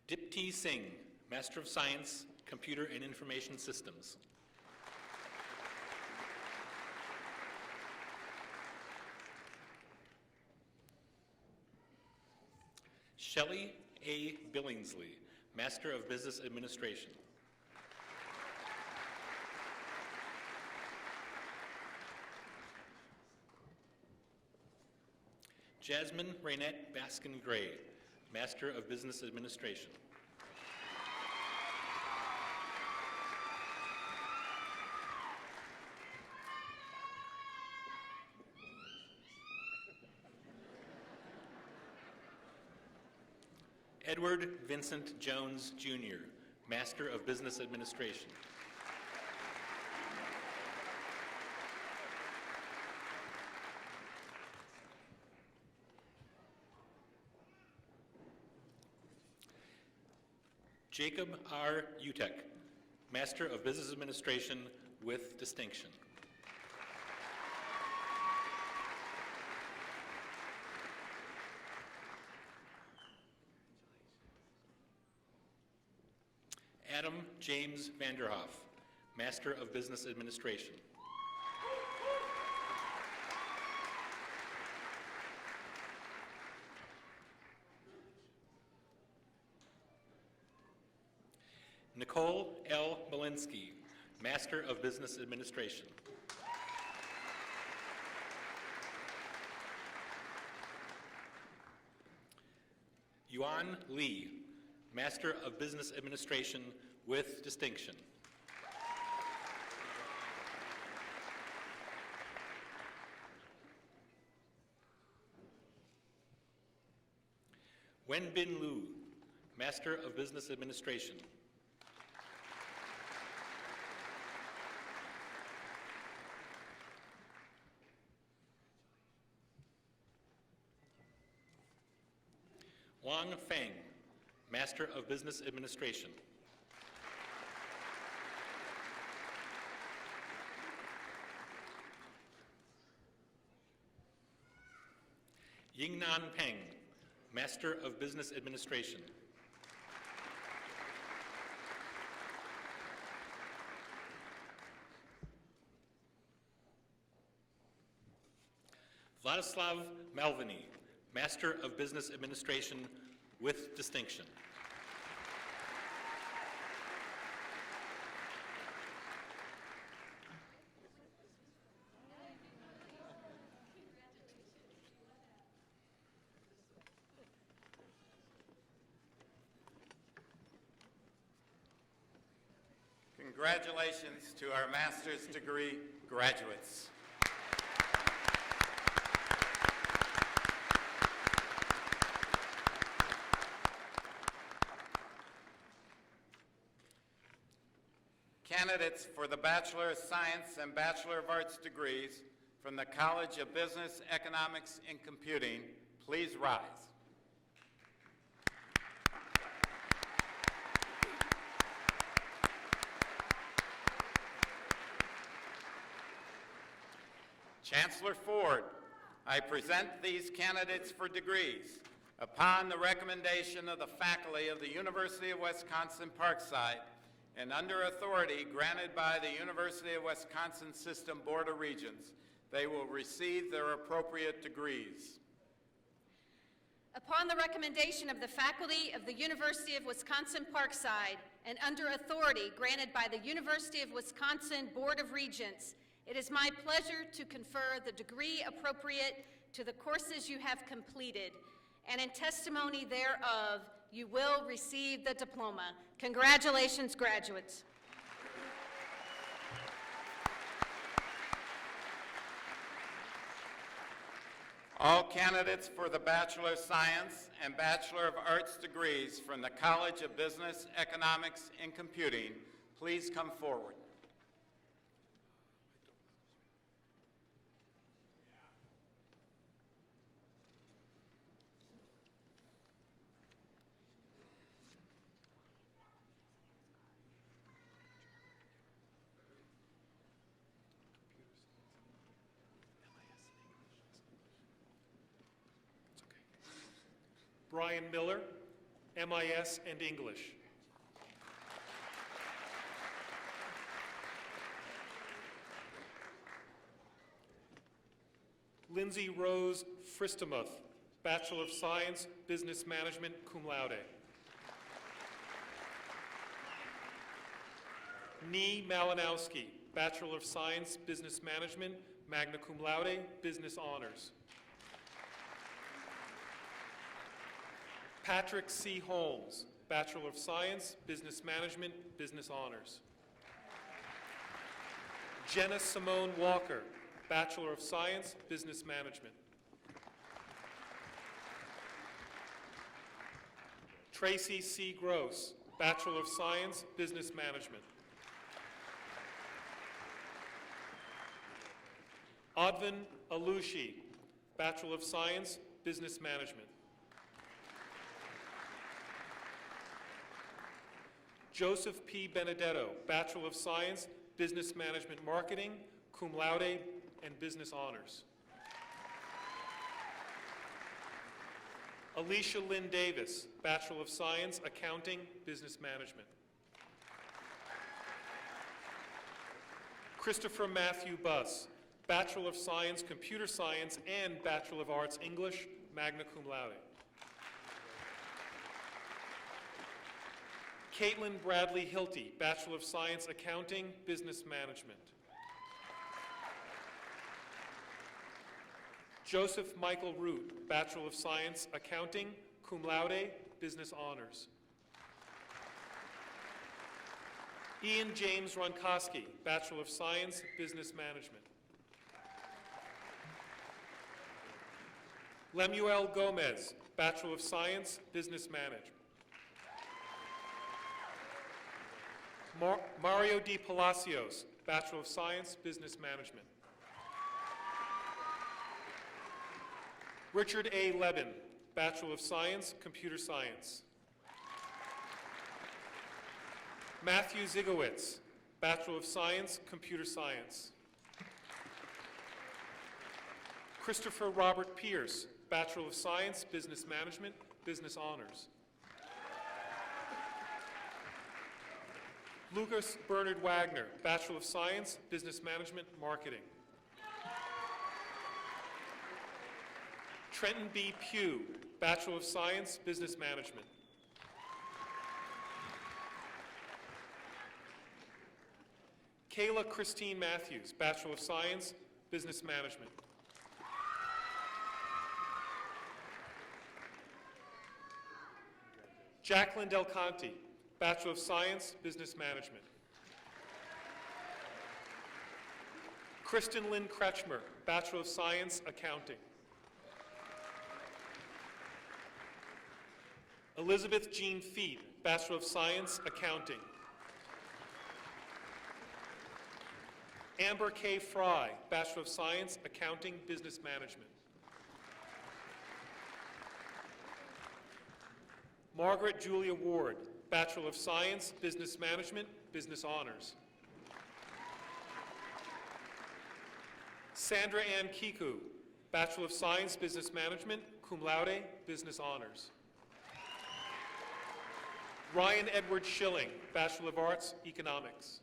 Dipti Singh, Master of Science, Computer and Information Systems. Shelley A. Billingsley, Master of Business Administration. Jasmine Raynette Baskin-Gray, Master of Business Administration. Edward Vincent Jones, Jr., Master of Business Administration. Jacob R. Utek, Master of Business Administration with distinction. Adam James Vanderhoff, Master of Business Administration. Nicole L. Malinsky, Master of Business Administration. Yuan Lee, Master of Business Administration with distinction. Wenbin Liu, Master of Business Administration. Wang Feng, Master of Business Administration. Yingnan Peng, Master of Business Administration. Vladislav Malviny, Master of Business Administration with distinction. Congratulations to our master's degree graduates. Candidates for the Bachelor of Science and Bachelor of Arts degrees from the College of Business, Economics, and Computing, please rise. Chancellor Ford, I present these candidates for degrees upon the recommendation of the faculty of the University of Wisconsin-Parkside and under authority granted by the University of Wisconsin System Board of Regents. They will receive their appropriate degrees. Upon the recommendation of the faculty of the University of Wisconsin-Parkside and under authority granted by the University of Wisconsin Board of Regents, it is my pleasure to confer the degree appropriate to the courses you have completed, and in testimony thereof, you will receive the diploma. Congratulations, graduates. All candidates for the Bachelor of Science and Bachelor of Arts degrees from the College of Business, Economics, and Computing, please come forward. Brian Miller, MIS and English. Lindsay Rose Fristamuth, Bachelor of Science, Business Management, cum laude. Nee Malinowski, Bachelor of Science, Business Management, magna cum laude, Business Honors. Patrick C. Holmes, Bachelor of Science, Business Management, Business Honors. Jenna Simone Walker, Bachelor of Science, Business Management. Tracy C. Gross, Bachelor of Science, Business Management. Advin Alushi, Bachelor of Science, Business Management. Joseph P. Benedetto, Bachelor of Science, Business Management Marketing, cum laude, and Business Honors. Alicia Lynn Davis, Bachelor of Science, Accounting, Business Management. Christopher Matthew Buss, Bachelor of Science, Computer Science, and Bachelor of Arts, English, magna cum laude. Caitlin Bradley Hilty, Bachelor of Science, Accounting, Business Management. Joseph Michael Root, Bachelor of Science, Accounting, cum laude, Business Honors. Ian James Ronkowski, Bachelor of Science, Business Management. Lemuel Gomez, Bachelor of Science, Business Management. Mario D. Palacios, Bachelor of Science, Business Management. Richard A. Levin, Bachelor of Science, Computer Science. Matthew Zigowitz, Bachelor of Science, Computer Science. Christopher Robert Pierce, Bachelor of Science, Business Management, Business Honors. Lucas Bernard Wagner, Bachelor of Science, Business Management, Marketing. Trenton B. Pugh, Bachelor of Science, Business Management. Kayla Christine Matthews, Bachelor of Science, Business Management. Jacqueline Del Conte, Bachelor of Science, Business Management. Kristen Lynn Kretschmer, Bachelor of Science, Accounting. Elizabeth Jean Feet, Bachelor of Science, Accounting. Amber K. Fry, Bachelor of Science, Accounting, Business Management. Margaret Julia Ward, Bachelor of Science, Business Management, Business Honors. Sandra Ann Kiku, Bachelor of Science, Business Management, cum laude, Business Honors. Ryan Edward Schilling, Bachelor of Arts, Economics.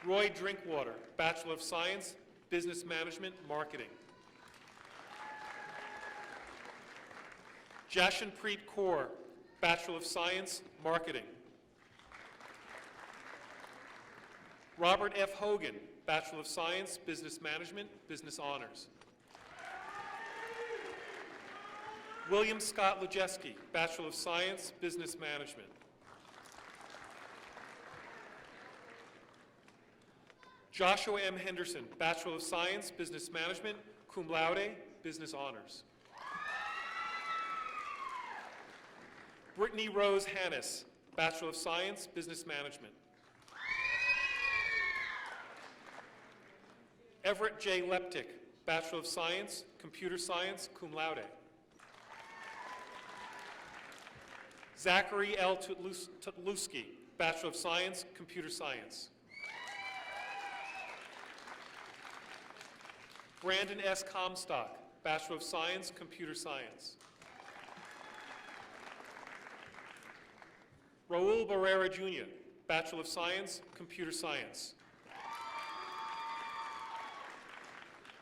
Roy Drinkwater, Bachelor of Science, Business Management, Marketing. Jashanpreet Kaur, Bachelor of Science, Marketing. Robert F. Hogan, Bachelor of Science, Business Management, Business Honors. William Scott Lejeski, Bachelor of Science, Business Management. Joshua M. Henderson, Bachelor of Science, Business Management, cum laude, Business Honors. Brittany Rose Hannis, Bachelor of Science, Business Management. Everett J. Leptic, Bachelor of Science, Computer Science, cum laude. Zachary L. Tutluski, Bachelor of Science, Computer Science. Brandon S. Comstock, Bachelor of Science, Computer Science. Raul Barrera Jr., Bachelor of Science, Computer Science.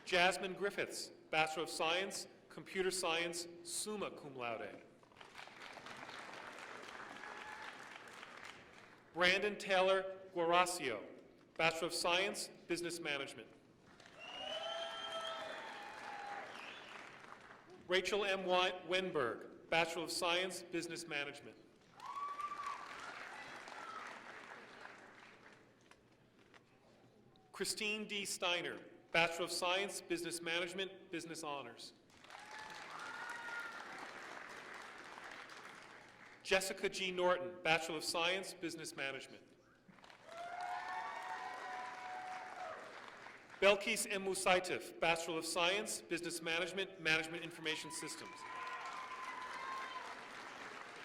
Jasmine Griffiths, Bachelor of Science, Computer Science, summa cum laude. Brandon Taylor Guaracio, Bachelor of Science, Business Management. Rachel M. Wenberg, Bachelor of Science, Business Management. Christine D. Steiner, Bachelor of Science, Business Management, Business Honors. Jessica G. Norton, Bachelor of Science, Business Management. Belkis M. Musaitif, Bachelor of Science, Business Management, Management Information Systems.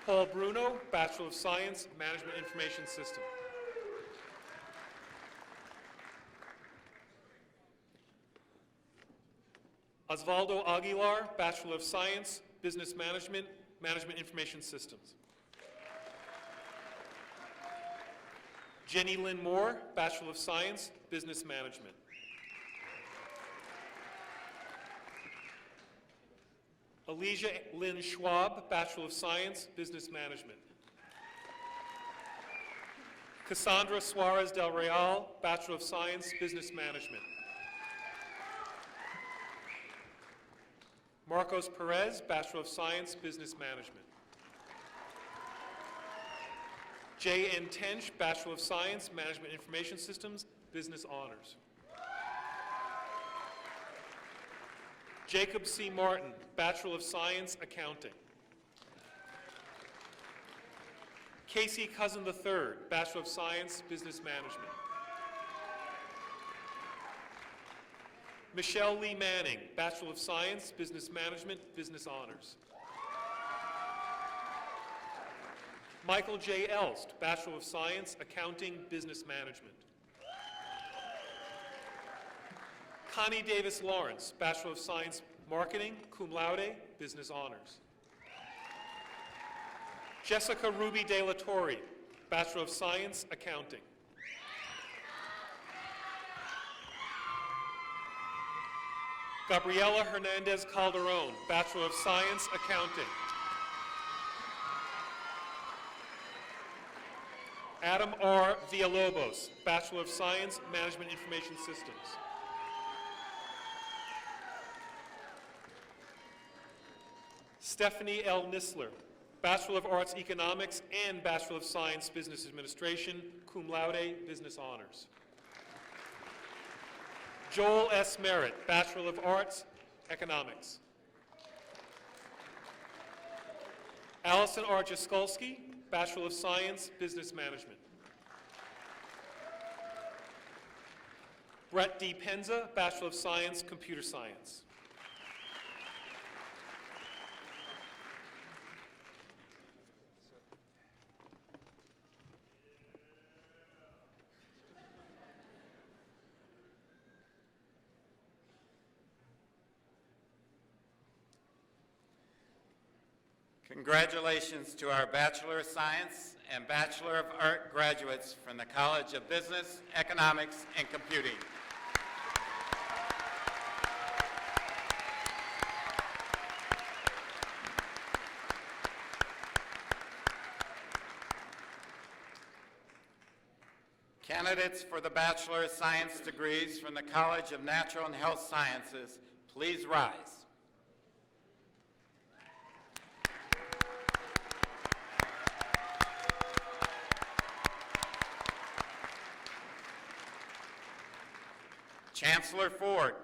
Paul Bruno, Bachelor of Science, Management Information Systems. Osvaldo Aguilar, Bachelor of Science, Business Management, Management Information Systems. Jenny Lynn Moore, Bachelor of Science, Business Management. Alicia Lynn Schwab, Bachelor of Science, Business Management. Cassandra Suarez Del Real, Bachelor of Science, Business Management. Marcos Perez, Bachelor of Science, Business Management. J. N. Tench, Bachelor of Science, Management Information Systems, Business Honors. Jacob C. Martin, Bachelor of Science, Accounting. Casey Cousin III, Bachelor of Science, Business Management. Michelle Lee Manning, Bachelor of Science, Business Management, Business Honors. Michael J. Elst, Bachelor of Science, Accounting, Business Management. Connie Davis Lawrence, Bachelor of Science, Marketing, cum laude, Business Honors. Jessica Ruby De La Torre, Bachelor of Science, Accounting. Gabriela Hernandez Calderon, Bachelor of Science, Accounting. Adam R. Villalobos, Bachelor of Science, Management Information Systems. Stephanie L. Nisler, Bachelor of Arts, Economics, and Bachelor of Science, Business Administration, cum laude, Business Honors. Joel S. Merritt, Bachelor of Arts, Economics. Allison R. Jaskulski, Bachelor of Science, Business Management. Brett D. Penza, Bachelor of Science, Computer Science. Congratulations to our Bachelor of Science and Bachelor of Art graduates from the College of Business, Economics, and Computing. Candidates for the Bachelor of Science degrees from the College of Natural and Health Sciences, please rise. Chancellor Ford,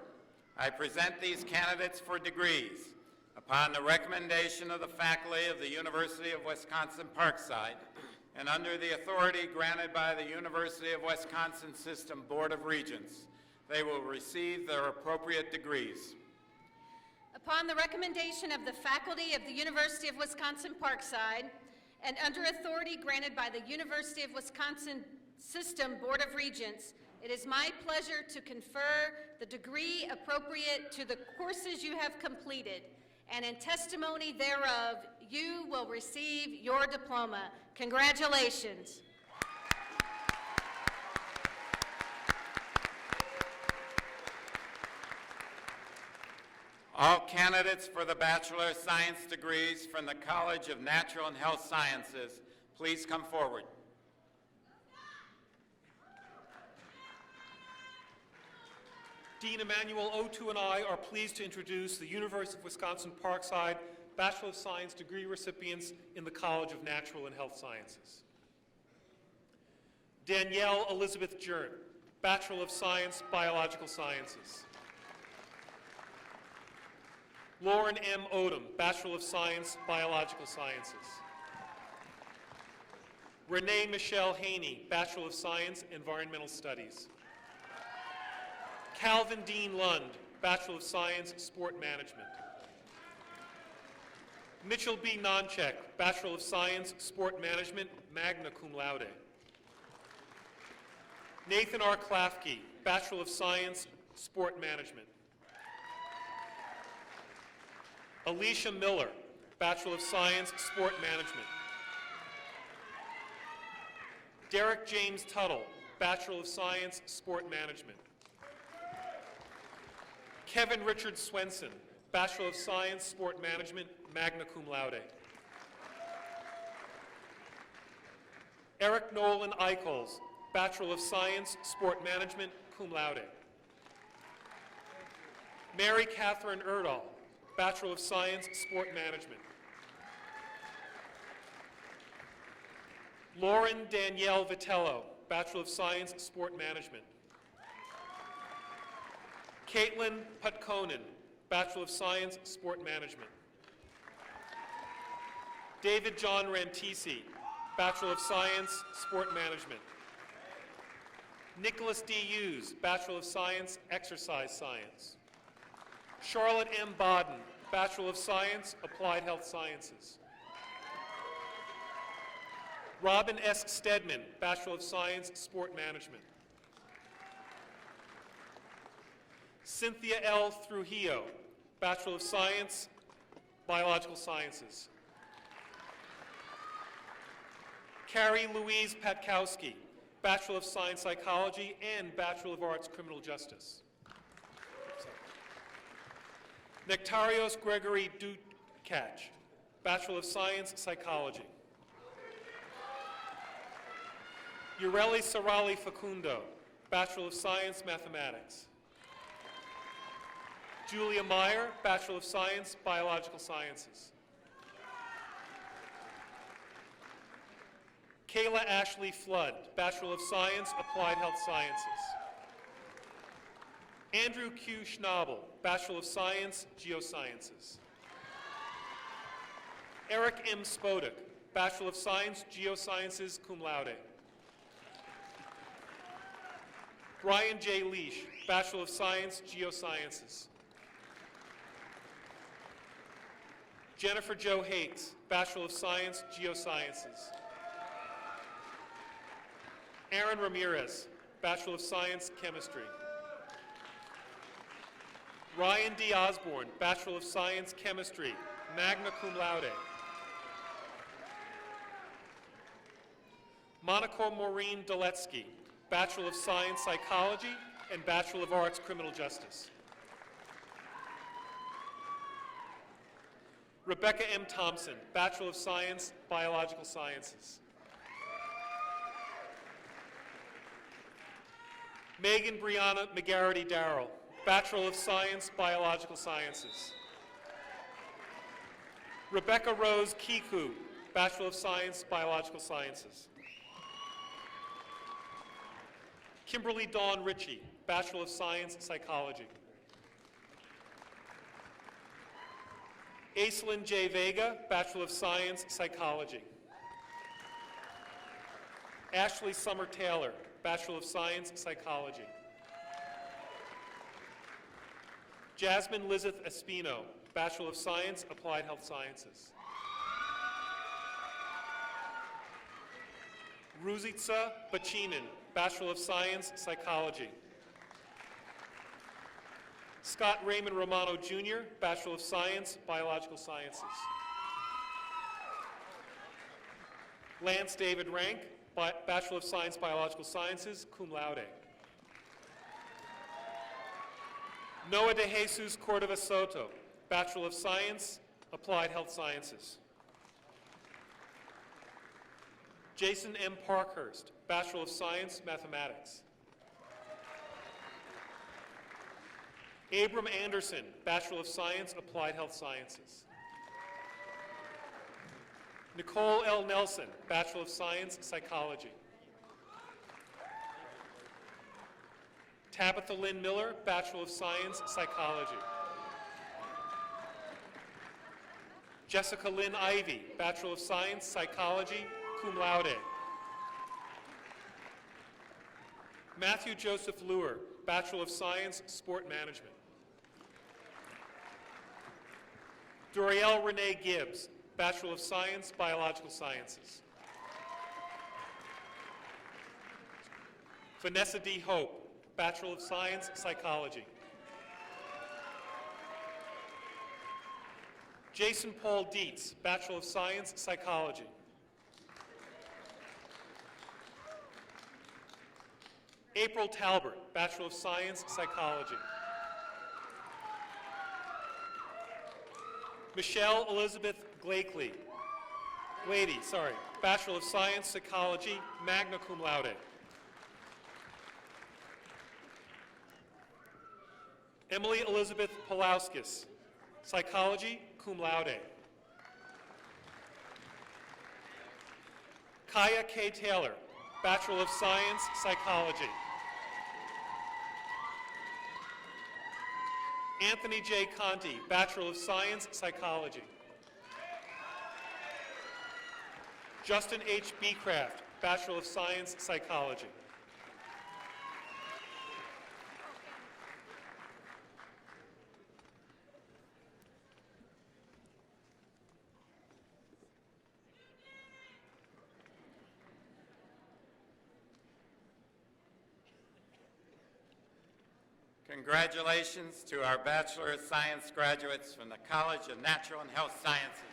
I present these candidates for degrees upon the recommendation of the faculty of the University of Wisconsin-Parkside and under the authority granted by the University of Wisconsin System Board of Regents. They will receive their appropriate degrees. Upon the recommendation of the faculty of the University of Wisconsin-Parkside and under authority granted by the University of Wisconsin System Board of Regents, it is my pleasure to confer the degree appropriate to the courses you have completed, and in testimony thereof, you will receive your diploma. Congratulations. All candidates for the Bachelor of Science degrees from the College of Natural and Health Sciences, please come forward. Dean Emmanuel Otu and I are pleased to introduce the University of Wisconsin-Parkside Bachelor of Science degree recipients in the College of Natural and Health Sciences. Danielle Elizabeth Jern, Bachelor of Science, Biological Sciences. Lauren M. Odom, Bachelor of Science, Biological Sciences. Renee Michelle Haney, Bachelor of Science, Environmental Studies. Calvin Dean Lund, Bachelor of Science, Sport Management. Mitchell B. Nonchek, Bachelor of Science, Sport Management, magna cum laude. Nathan R. Klafke, Bachelor of Science, Sport Management. Alicia Miller, Bachelor of Science, Sport Management. Derek James Tuttle, Bachelor of Science, Sport Management. Kevin Richard Swenson, Bachelor of Science, Sport Management, magna cum laude. Eric Nolan Eichholz, Bachelor of Science, Sport Management, cum laude. Mary Catherine Erdahl, Bachelor of Science, Sport Management. Lauren Danielle Vitello, Bachelor of Science, Sport Management. Caitlin Putkonen, Bachelor of Science, Sport Management. David John Rantisi, Bachelor of Science, Sport Management. Nicholas D. Hughes, Bachelor of Science, Exercise Science. Charlotte M. Bodden, Bachelor of Science, Applied Health Sciences. Robin S. Stedman, Bachelor of Science, Sport Management. Cynthia L. Trujillo, Bachelor of Science, Biological Sciences. Carrie Louise Patkowski, Bachelor of Science, Psychology, and Bachelor of Arts, Criminal Justice. Nectarios Gregory Dukach, Bachelor of Science, Psychology. Ureli Sarali Facundo, Bachelor of Science, Mathematics. Julia Meyer, Bachelor of Science, Biological Sciences. Kayla Ashley Flood, Bachelor of Science, Applied Health Sciences. Andrew Q. Schnabel, Bachelor of Science, Geosciences. Eric M. Spodek, Bachelor of Science, Geosciences, cum laude. Brian J. Leash, Bachelor of Science, Geosciences. Jennifer Jo Hakes, Bachelor of Science, Geosciences. Aaron Ramirez, Bachelor of Science, Chemistry. Ryan D. Osborne, Bachelor of Science, Chemistry, magna cum laude. Monica Maureen Doletsky, Bachelor of Science, Psychology, and Bachelor of Arts, Criminal Justice. Rebecca M. Thompson, Bachelor of Science, Biological Sciences. Megan Brianna McGarity Darrell, Bachelor of Science, Biological Sciences. Rebecca Rose Kiku, Bachelor of Science, Biological Sciences. Kimberly Dawn Ritchie, Bachelor of Science, Psychology. Aislinn J. Vega, Bachelor of Science, Psychology. Ashley Summer Taylor, Bachelor of Science, Psychology. Jasmine Lizeth Espino, Bachelor of Science, Applied Health Sciences. Ruzitsa Bachinin, Bachelor of Science, Psychology. Scott Raymond Romano, Jr., Bachelor of Science, Biological Sciences. Lance David Rank, Bachelor of Science, Biological Sciences, cum laude. Noah de Jesus Cordova Soto, Bachelor of Science, Applied Health Sciences. Jason M. Parkhurst, Bachelor of Science, Mathematics. Abram Anderson, Bachelor of Science, Applied Health Sciences. Nicole L. Nelson, Bachelor of Science, Psychology. Tabitha Lynn Miller, Bachelor of Science, Psychology. Jessica Lynn Ivey, Bachelor of Science, Psychology, cum laude. Matthew Joseph Luer, Bachelor of Science, Sport Management. Dorielle Renee Gibbs, Bachelor of Science, Biological Sciences. Vanessa D. Hope, Bachelor of Science, Psychology. Jason Paul Dietz, Bachelor of Science, Psychology. April Talbert, Bachelor of Science, Psychology. Michelle Elizabeth Glady, Bachelor of Science, Psychology, magna cum laude. Emily Elizabeth Palauskas, Psychology, cum laude. Kaya K. Taylor, Bachelor of Science, Psychology. Anthony J. Conti, Bachelor of Science, Psychology. Justin H. Beecraft, Bachelor of Science, Psychology. Congratulations to our Bachelor of Science graduates from the College of Natural and Health Sciences.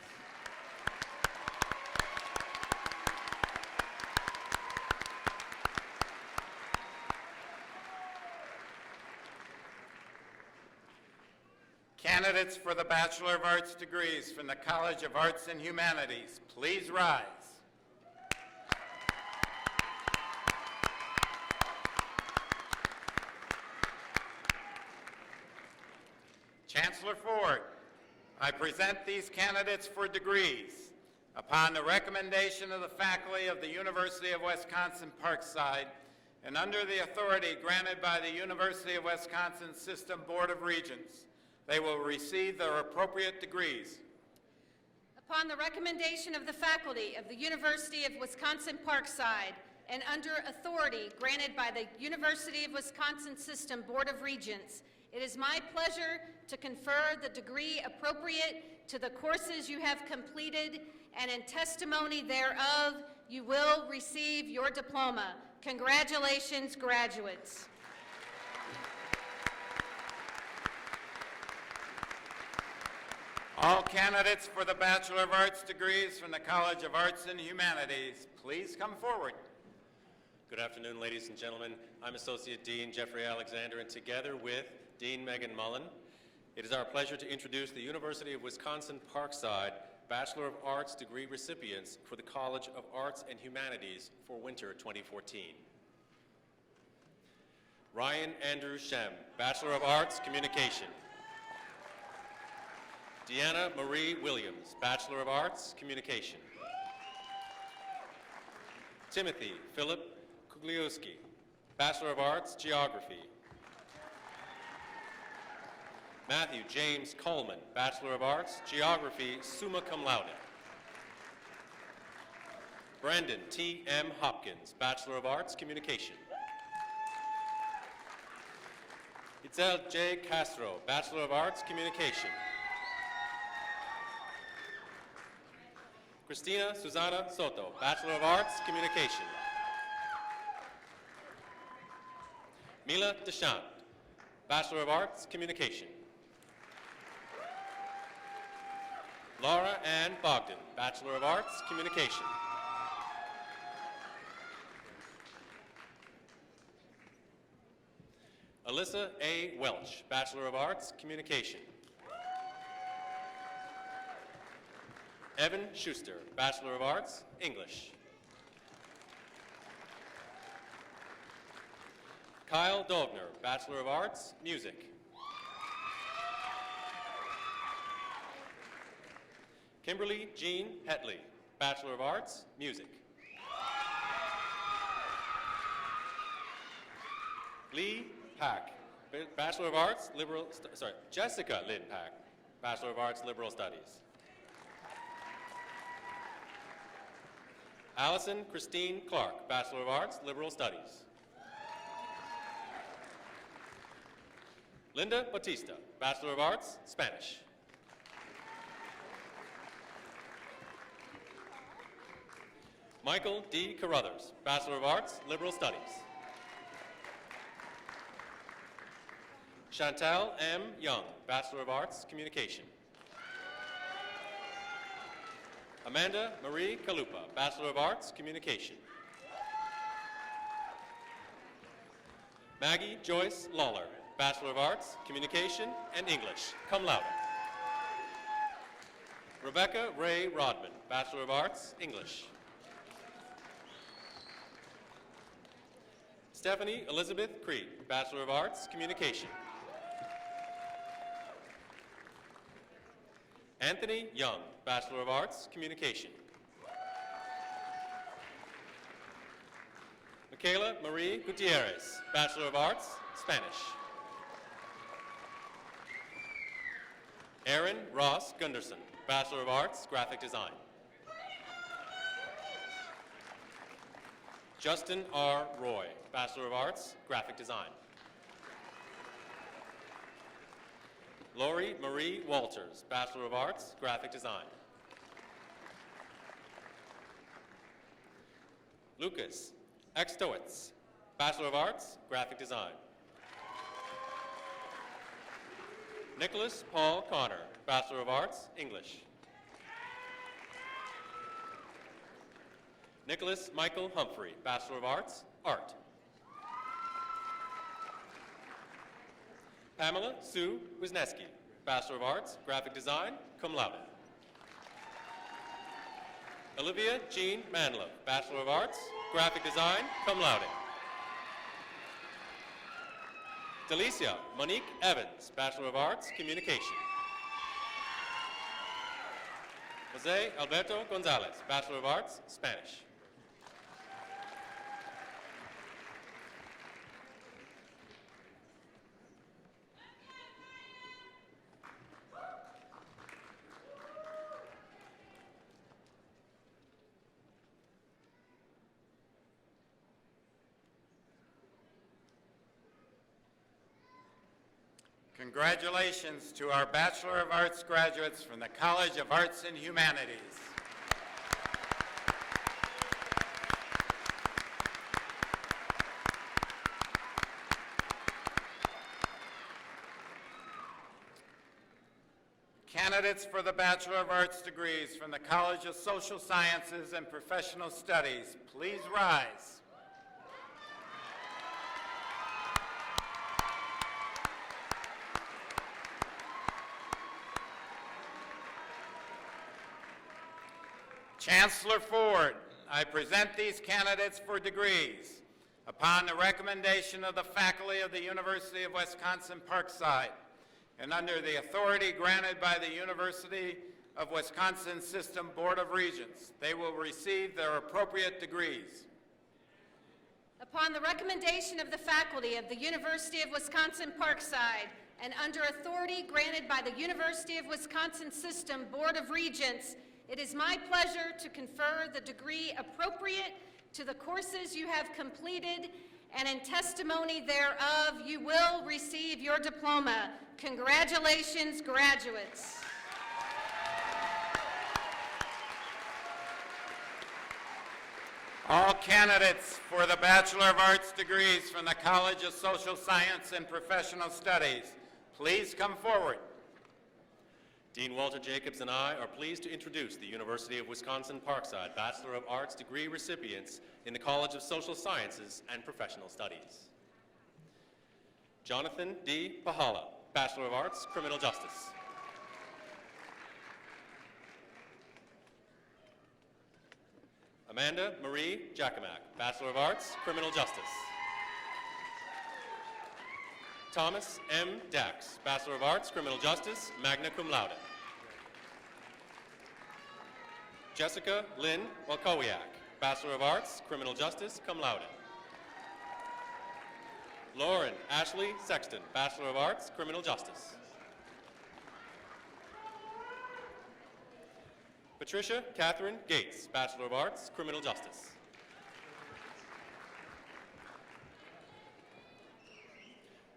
Candidates for the Bachelor of Arts degrees from the College of Arts and Humanities, please rise. Chancellor Ford, I present these candidates for degrees upon the recommendation of the faculty of the University of Wisconsin-Parkside and under the authority granted by the University of Wisconsin System Board of Regents, they will receive their appropriate degrees. Upon the recommendation of the faculty of the University of Wisconsin-Parkside and under authority granted by the University of Wisconsin System Board of Regents, it is my pleasure to confer the degree appropriate to the courses you have completed, and in testimony thereof, you will receive your diploma. Congratulations, graduates. All candidates for the Bachelor of Arts degrees from the College of Arts and Humanities, please come forward. Good afternoon, ladies and gentlemen. I'm Associate Dean Jeffrey Alexander, and together with Dean Megan Mullen, it is our pleasure to introduce the University of Wisconsin-Parkside Bachelor of Arts degree recipients for the College of Arts and Humanities for winter 2014. Ryan Andrew Shem, Bachelor of Arts, Communication. Deanna Marie Williams, Bachelor of Arts, Communication. Timothy Philip Kugliowski, Bachelor of Arts, Geography. Matthew James Coleman, Bachelor of Arts, Geography, summa cum laude. Brandon T. M. Hopkins, Bachelor of Arts, Communication. Itzel J. Castro, Bachelor of Arts, Communication. Christina Susana Soto, Bachelor of Arts, Communication. Mila Deschamps, Bachelor of Arts, Communication. Laura Ann Bogdan, Bachelor of Arts, Communication. Alyssa A. Welch, Bachelor of Arts, Communication. Evan Schuster, Bachelor of Arts, English. Kyle Dovner, Bachelor of Arts, Music. Kimberly Jean Hetley, Bachelor of Arts, Music. Lee Pack, Bachelor of Arts, Jessica Lynn Pack, Bachelor of Arts, Liberal Studies. Allison Christine Clark, Bachelor of Arts, Liberal Studies. Linda Batista, Bachelor of Arts, Spanish. Michael D. Carruthers, Bachelor of Arts, Liberal Studies. Chantal M. Young, Bachelor of Arts, Communication. Amanda Marie Kalupa, Bachelor of Arts, Communication. Maggie Joyce Lawler, Bachelor of Arts, Communication and English, cum laude. Rebecca Ray Rodman, Bachelor of Arts, English. Stephanie Elizabeth Creed, Bachelor of Arts, Communication. Anthony Young, Bachelor of Arts, Communication. Michaela Marie Gutierrez, Bachelor of Arts, Spanish. Aaron Ross Gunderson, Bachelor of Arts, Graphic Design. Justin R. Roy, Bachelor of Arts, Graphic Design. Lori Marie Walters, Bachelor of Arts, Graphic Design. Lucas Extowitz, Bachelor of Arts, Graphic Design. Nicholas Paul Connor, Bachelor of Arts, English. Nicholas Michael Humphrey, Bachelor of Arts, Art. Pamela Sue Wisniewski, Bachelor of Arts, Graphic Design, cum laude. Olivia Jean Manlove, Bachelor of Arts, Graphic Design, cum laude. Delicia Monique Evans, Bachelor of Arts, Communication. Jose Alberto Gonzalez, Bachelor of Arts, Spanish. Congratulations to our Bachelor of Arts graduates from the College of Arts and Humanities. Candidates for the Bachelor of Arts degrees from the College of Social Sciences and Professional Studies, please rise. Chancellor Ford, I present these candidates for degrees upon the recommendation of the faculty of the University of Wisconsin-Parkside and under the authority granted by the University of Wisconsin System Board of Regents. They will receive their appropriate degrees. Upon the recommendation of the faculty of the University of Wisconsin-Parkside and under authority granted by the University of Wisconsin System Board of Regents, it is my pleasure to confer the degree appropriate to the courses you have completed, and in testimony thereof, you will receive your diploma. Congratulations, graduates. All candidates for the Bachelor of Arts degrees from the College of Social Science and Professional Studies, please come forward. Dean Walter Jacobs and I are pleased to introduce the University of Wisconsin-Parkside Bachelor of Arts degree recipients in the College of Social Sciences and Professional Studies. Jonathan D. Pahala, Bachelor of Arts, Criminal Justice. Amanda Marie Jacomack, Bachelor of Arts, Criminal Justice. Thomas M. Dax, Bachelor of Arts, Criminal Justice, magna cum laude. Jessica Lynn Walkowiak, Bachelor of Arts, Criminal Justice, cum laude. Lauren Ashley Sexton, Bachelor of Arts, Criminal Justice. Patricia Catherine Gates, Bachelor of Arts, Criminal Justice.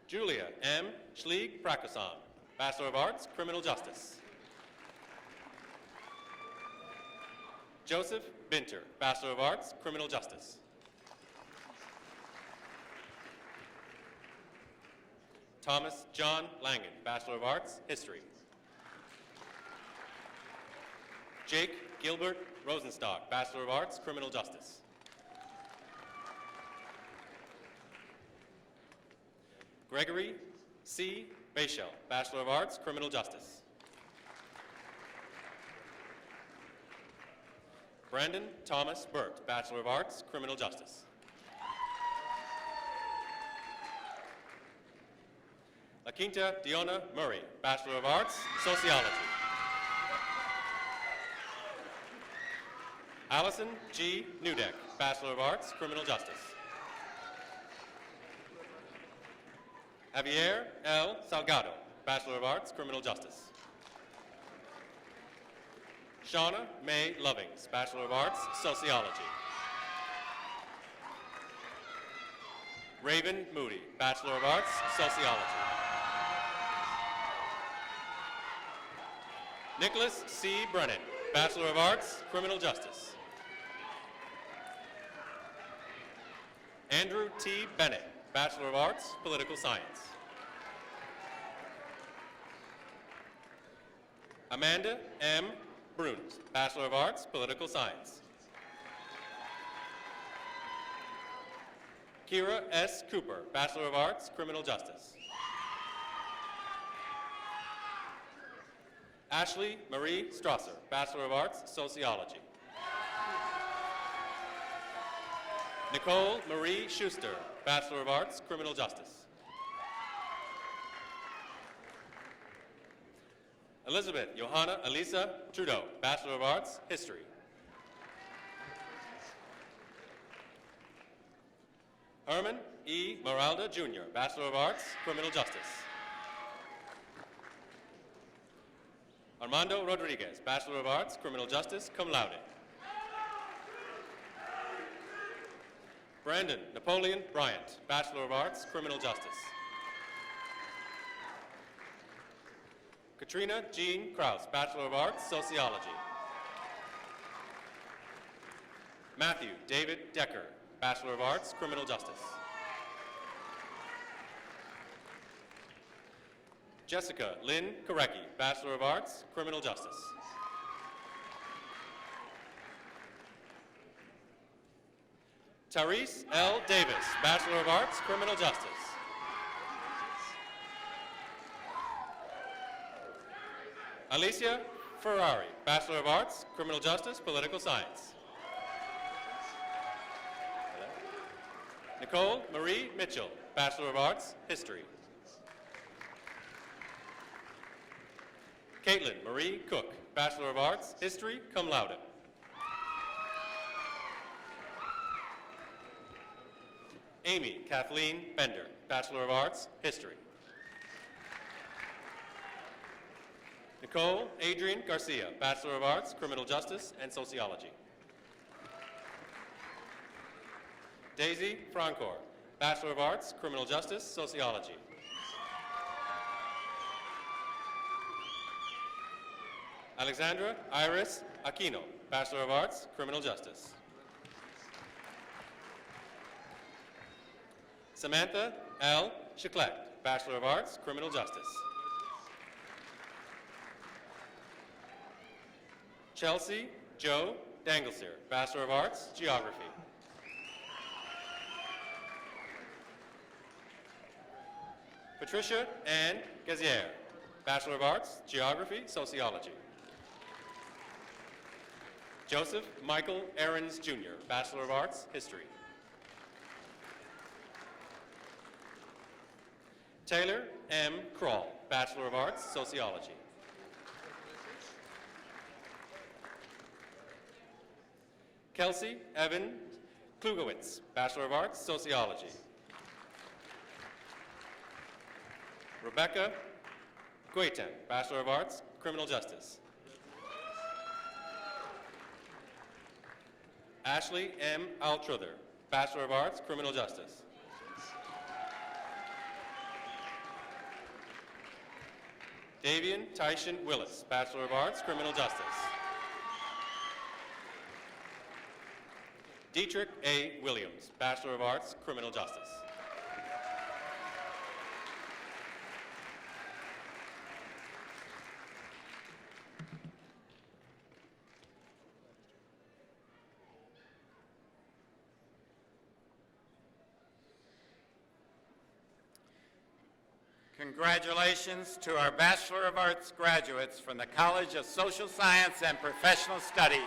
Julia M. Schlieg Prakosan, Bachelor of Arts, Criminal Justice. Joseph Binter, Bachelor of Arts, Criminal Justice. Thomas John Langen, Bachelor of Arts, History. Jake Gilbert Rosenstock, Bachelor of Arts, Criminal Justice. Gregory C. Bayshell, Bachelor of Arts, Criminal Justice. Brandon Thomas Burt, Bachelor of Arts, Criminal Justice. La Quinta Diona Murray, Bachelor of Arts, Sociology. Allison G. Newdeck, Bachelor of Arts, Criminal Justice. Javier L. Salgado, Bachelor of Arts, Criminal Justice. Shauna May Lovings, Bachelor of Arts, Sociology. Raven Moody, Bachelor of Arts, Sociology. Nicholas C. Brennan, Bachelor of Arts, Criminal Justice. Andrew T. Bennett, Bachelor of Arts, Political Science. Amanda M. Bruns, Bachelor of Arts, Political Science. Kira S. Cooper, Bachelor of Arts, Criminal Justice. Ashley Marie Strasser, Bachelor of Arts, Sociology. Nicole Marie Schuster, Bachelor of Arts, Criminal Justice. Elizabeth Johanna Elisa Trudeau, Bachelor of Arts, History. Herman E. Moralda, Jr., Bachelor of Arts, Criminal Justice. Armando Rodriguez, Bachelor of Arts, Criminal Justice, cum laude. Brandon Napoleon Bryant, Bachelor of Arts, Criminal Justice. Katrina Jean Kraus, Bachelor of Arts, Sociology. Matthew David Decker, Bachelor of Arts, Criminal Justice. Jessica Lynn Korecki, Bachelor of Arts, Criminal Justice. Therese L. Davis, Bachelor of Arts, Criminal Justice. Alicia Ferrari, Bachelor of Arts, Criminal Justice, Political Science. Nicole Marie Mitchell, Bachelor of Arts, History. Caitlin Marie Cook, Bachelor of Arts, History, cum laude. Amy Kathleen Bender, Bachelor of Arts, History. Nicole Adrian Garcia, Bachelor of Arts, Criminal Justice and Sociology. Daisy Francor, Bachelor of Arts, Criminal Justice, Sociology. Alexandra Iris Aquino, Bachelor of Arts, Criminal Justice. Samantha L. Chiclet, Bachelor of Arts, Criminal Justice. Chelsea Joe Danglesier, Bachelor of Arts, Geography. Patricia Ann Gazier, Bachelor of Arts, Geography, Sociology. Joseph Michael Ahrens, Jr., Bachelor of Arts, History. Taylor M. Kroll, Bachelor of Arts, Sociology. Kelsey Evan Klugowitz, Bachelor of Arts, Sociology. Rebecca Gueten, Bachelor of Arts, Criminal Justice. Ashley M. Altruther, Bachelor of Arts, Criminal Justice. Davian Tyshan Willis, Bachelor of Arts, Criminal Justice. Dietrich A. Williams, Bachelor of Arts, Criminal Justice. Congratulations to our Bachelor of Arts graduates from the College of Social Science and Professional Studies.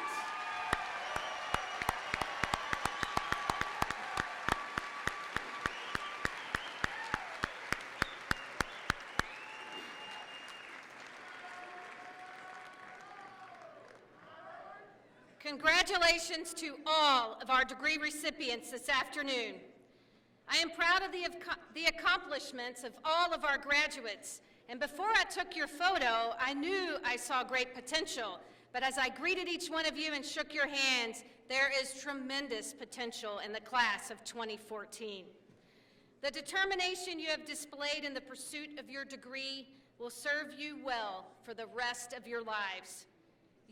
Congratulations to all of our degree recipients this afternoon. I am proud of the accomplishments of all of our graduates, and before I took your photo, I knew I saw great potential, but as I greeted each one of you and shook your hands, there is tremendous potential in the class of 2014. The determination you have displayed in the pursuit of your degree will serve you well for the rest of your lives.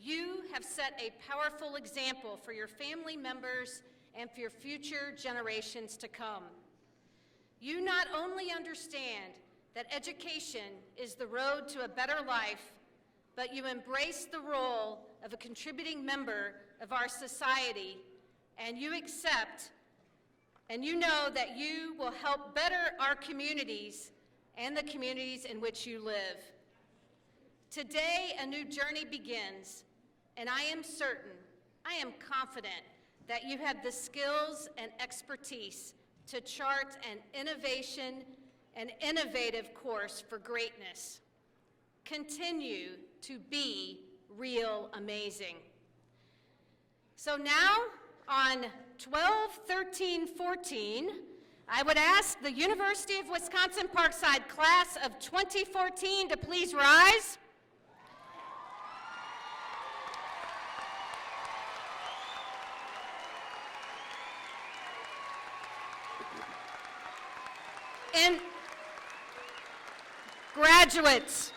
You have set a powerful example for your family members and for your future generations to come. You not only understand that education is the road to a better life, but you embrace the role of a contributing member of our society, and you accept and you know that you will help better our communities and the communities in which you live. Today, a new journey begins, and I am certain, I am confident that you have the skills and expertise to chart an innovative course for greatness. Continue to be real amazing. So now, on 12/13/14, I would ask the University of Wisconsin-Parkside class of 2014 to please rise. And graduates,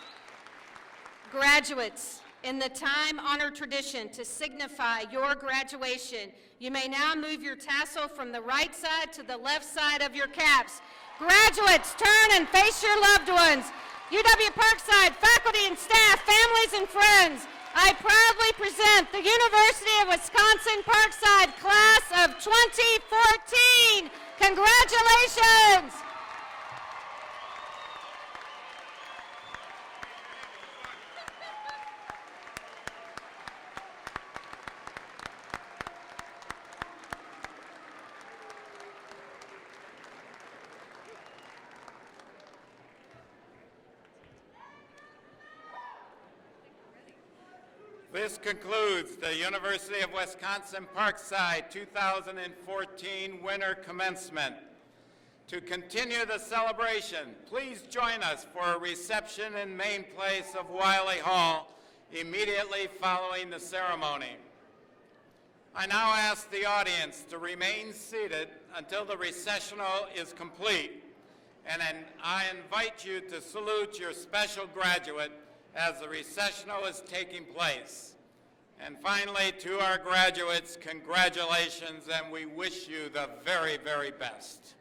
Graduates, in the time-honored tradition to signify your graduation, you may now move your tassel from the right side to the left side of your caps. Graduates, turn and face your loved ones. UW-Parkside faculty and staff, families and friends, I proudly present the University of Wisconsin-Parkside class of 2014. Congratulations! This concludes the University of Wisconsin-Parkside 2014 Winter Commencement. To continue the celebration, please join us for a reception in main place of Wiley Hall immediately following the ceremony. I now ask the audience to remain seated until the recessional is complete, and I invite you to salute your special graduate as the recessional is taking place. And finally, to our graduates, congratulations, and we wish you the very, very best.